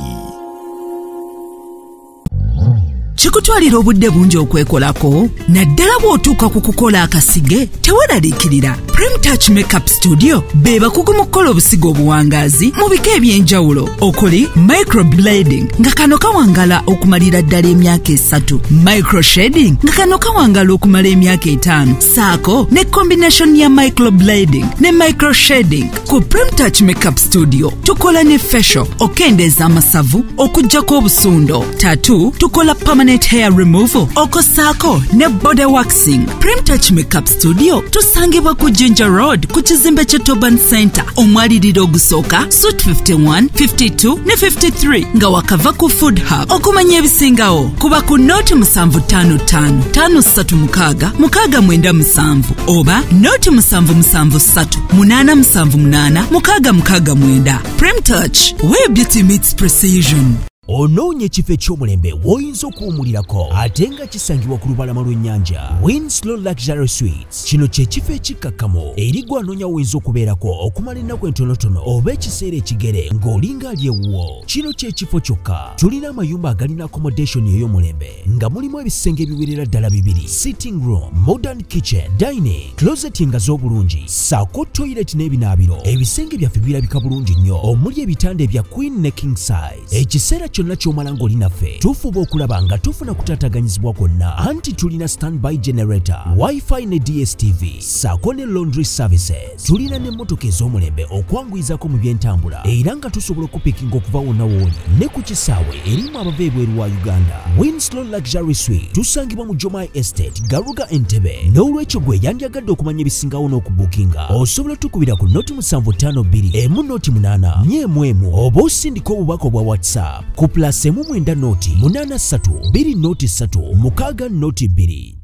Chikutwalira obudde bungi okwekolako naddala bw'otuuka ku kukola akasige teweraliikirira. Premtouch Makeup Studio be bakugu mu kukola obusigo obuwangaazi mu bika eby'enjawulo okuli microblading nga kano kawangala okumalira ddala emyaka 3, microshading nga kano kawangala okumala emyaka 5, saako ne combination ya microblading ne microshading. Ku Premtouch Makeup Studio tukola ne facial okendeeza amasavu okuggyako obusundo, tattoo tukola permanent hair removal okosaako ne body waxing. Premtouch Makeup Studio tusangibwa ku Jinja Road ku kizimbe kye Toban Center omwaliriro ogusooka Suite 51, 52 ne 53 nga wakava ku Food Hub. Okumanya ebisingawo kuba ku Note 755 536 697 oba Note 773 878 669. Premtouch, where beauty meets precision. Onoonya ekifo eky'omulembe w'oyinza okuwummulirako ate nga kisangibwa ku lubalama lw'ennyanja. Winslow Luxury Suites. Kino kye kifo ekikkakamo eri gwe anoonya w'oyinza okubeerako okumala ennaku entonotono oba ekiseera ekigere ng'olinga ali ewuwo. Kino kye kifo kyokka. Tulina amayumba agalina accommodation ey'omulembe nga mulimu ebisenge ebiwerera ddala 2, sitting room, modern kitchen, dining, closet engazi obulungi, ssaako toilet n'ebinaabiro. Ebisenge byaffe birabika bulungi nnyo omuli ebitanda ebya queen ne king size. Ekiseera kyonna ky'omala ng'oli naffe tufuba okulaba nga tufuna kutaataganyizibwa kwonna, anti tulina standby generator, wifi ne DSTV ssaako ne laundry services. Tulina n'emmotoka ez'omulembe okwanguyizako mu by'entambula era nga tusobola okupikinga okuva wonna w'oli ne ku kisaawe erimu abava ebweru wa Uganda. Winslow Luxury Suite tusangibwa mu Jomai Estate, Garuga, Entebbe. N'olwekyo gwe yandyagadde okumanya ebisingawo n'okubukinga osobola tukubira ku Note 752 emu Note 8 nyemu oba osindika obubaka obwa WhatsApp ku +9 Note 83 2 Note 3 6 Note 2.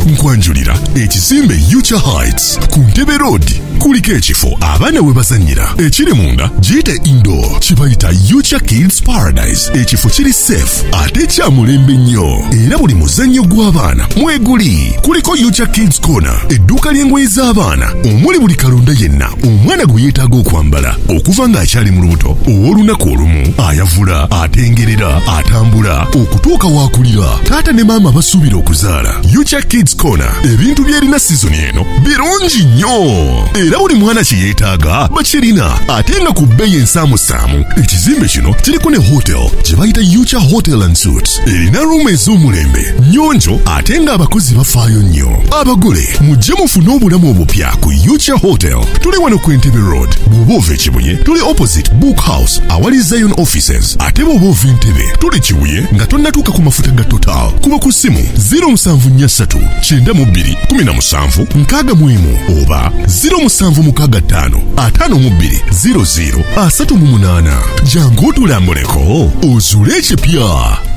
Nkwanjulira ekizimbe Yucha Heights ku Ntebe Road kuliko ekifo abaana we bazannyira ekiri munda giyite indoor kibayita Yucha Kids Paradise. Ekifo kiri safe ate kya mulembe nnyo era buli muzannyo gw'abaana mweguli. Kuliko Yucha Kids Corner, edduuka ly'engoye z'abaana omuli buli kalonda yenna omwana gwe yeetaaga okwambala okuva ng'akyali mu lubuto ow'olunaku olumu, ayavula, atengerera, atambula okutuuka w'akulira, taata ne maama basuubira okuzaala. Yucha Kids Corner ebintu byerina sizoni eno birungi nnyo era buli mwana kye yeetaaga bakirina ate nga ku bbeeyi ensaamusaamu. Ekizimbe kino kiriko ne hotel gye bayita Yucha Hotel and Suites. Erina ruumu ez'omulembe nnyonjo ate nga abakozi bafaayo nnyo. Abagole mujje mufune obulamu obupya ku Yucha Hotel. Tuli wano ku Entebbe Road. Bw'oba ova e Kibuye tuli opposite Book House awali Zion Offices. Ate bw'oba ova Entebbe tuli Kibuye nga tonnatuuka ku mafuta ga Total. Kuba ku ssimu 0743 92 17 61 oba 0765 52 00 38. Jangu otulambuleko ozuule ekipya.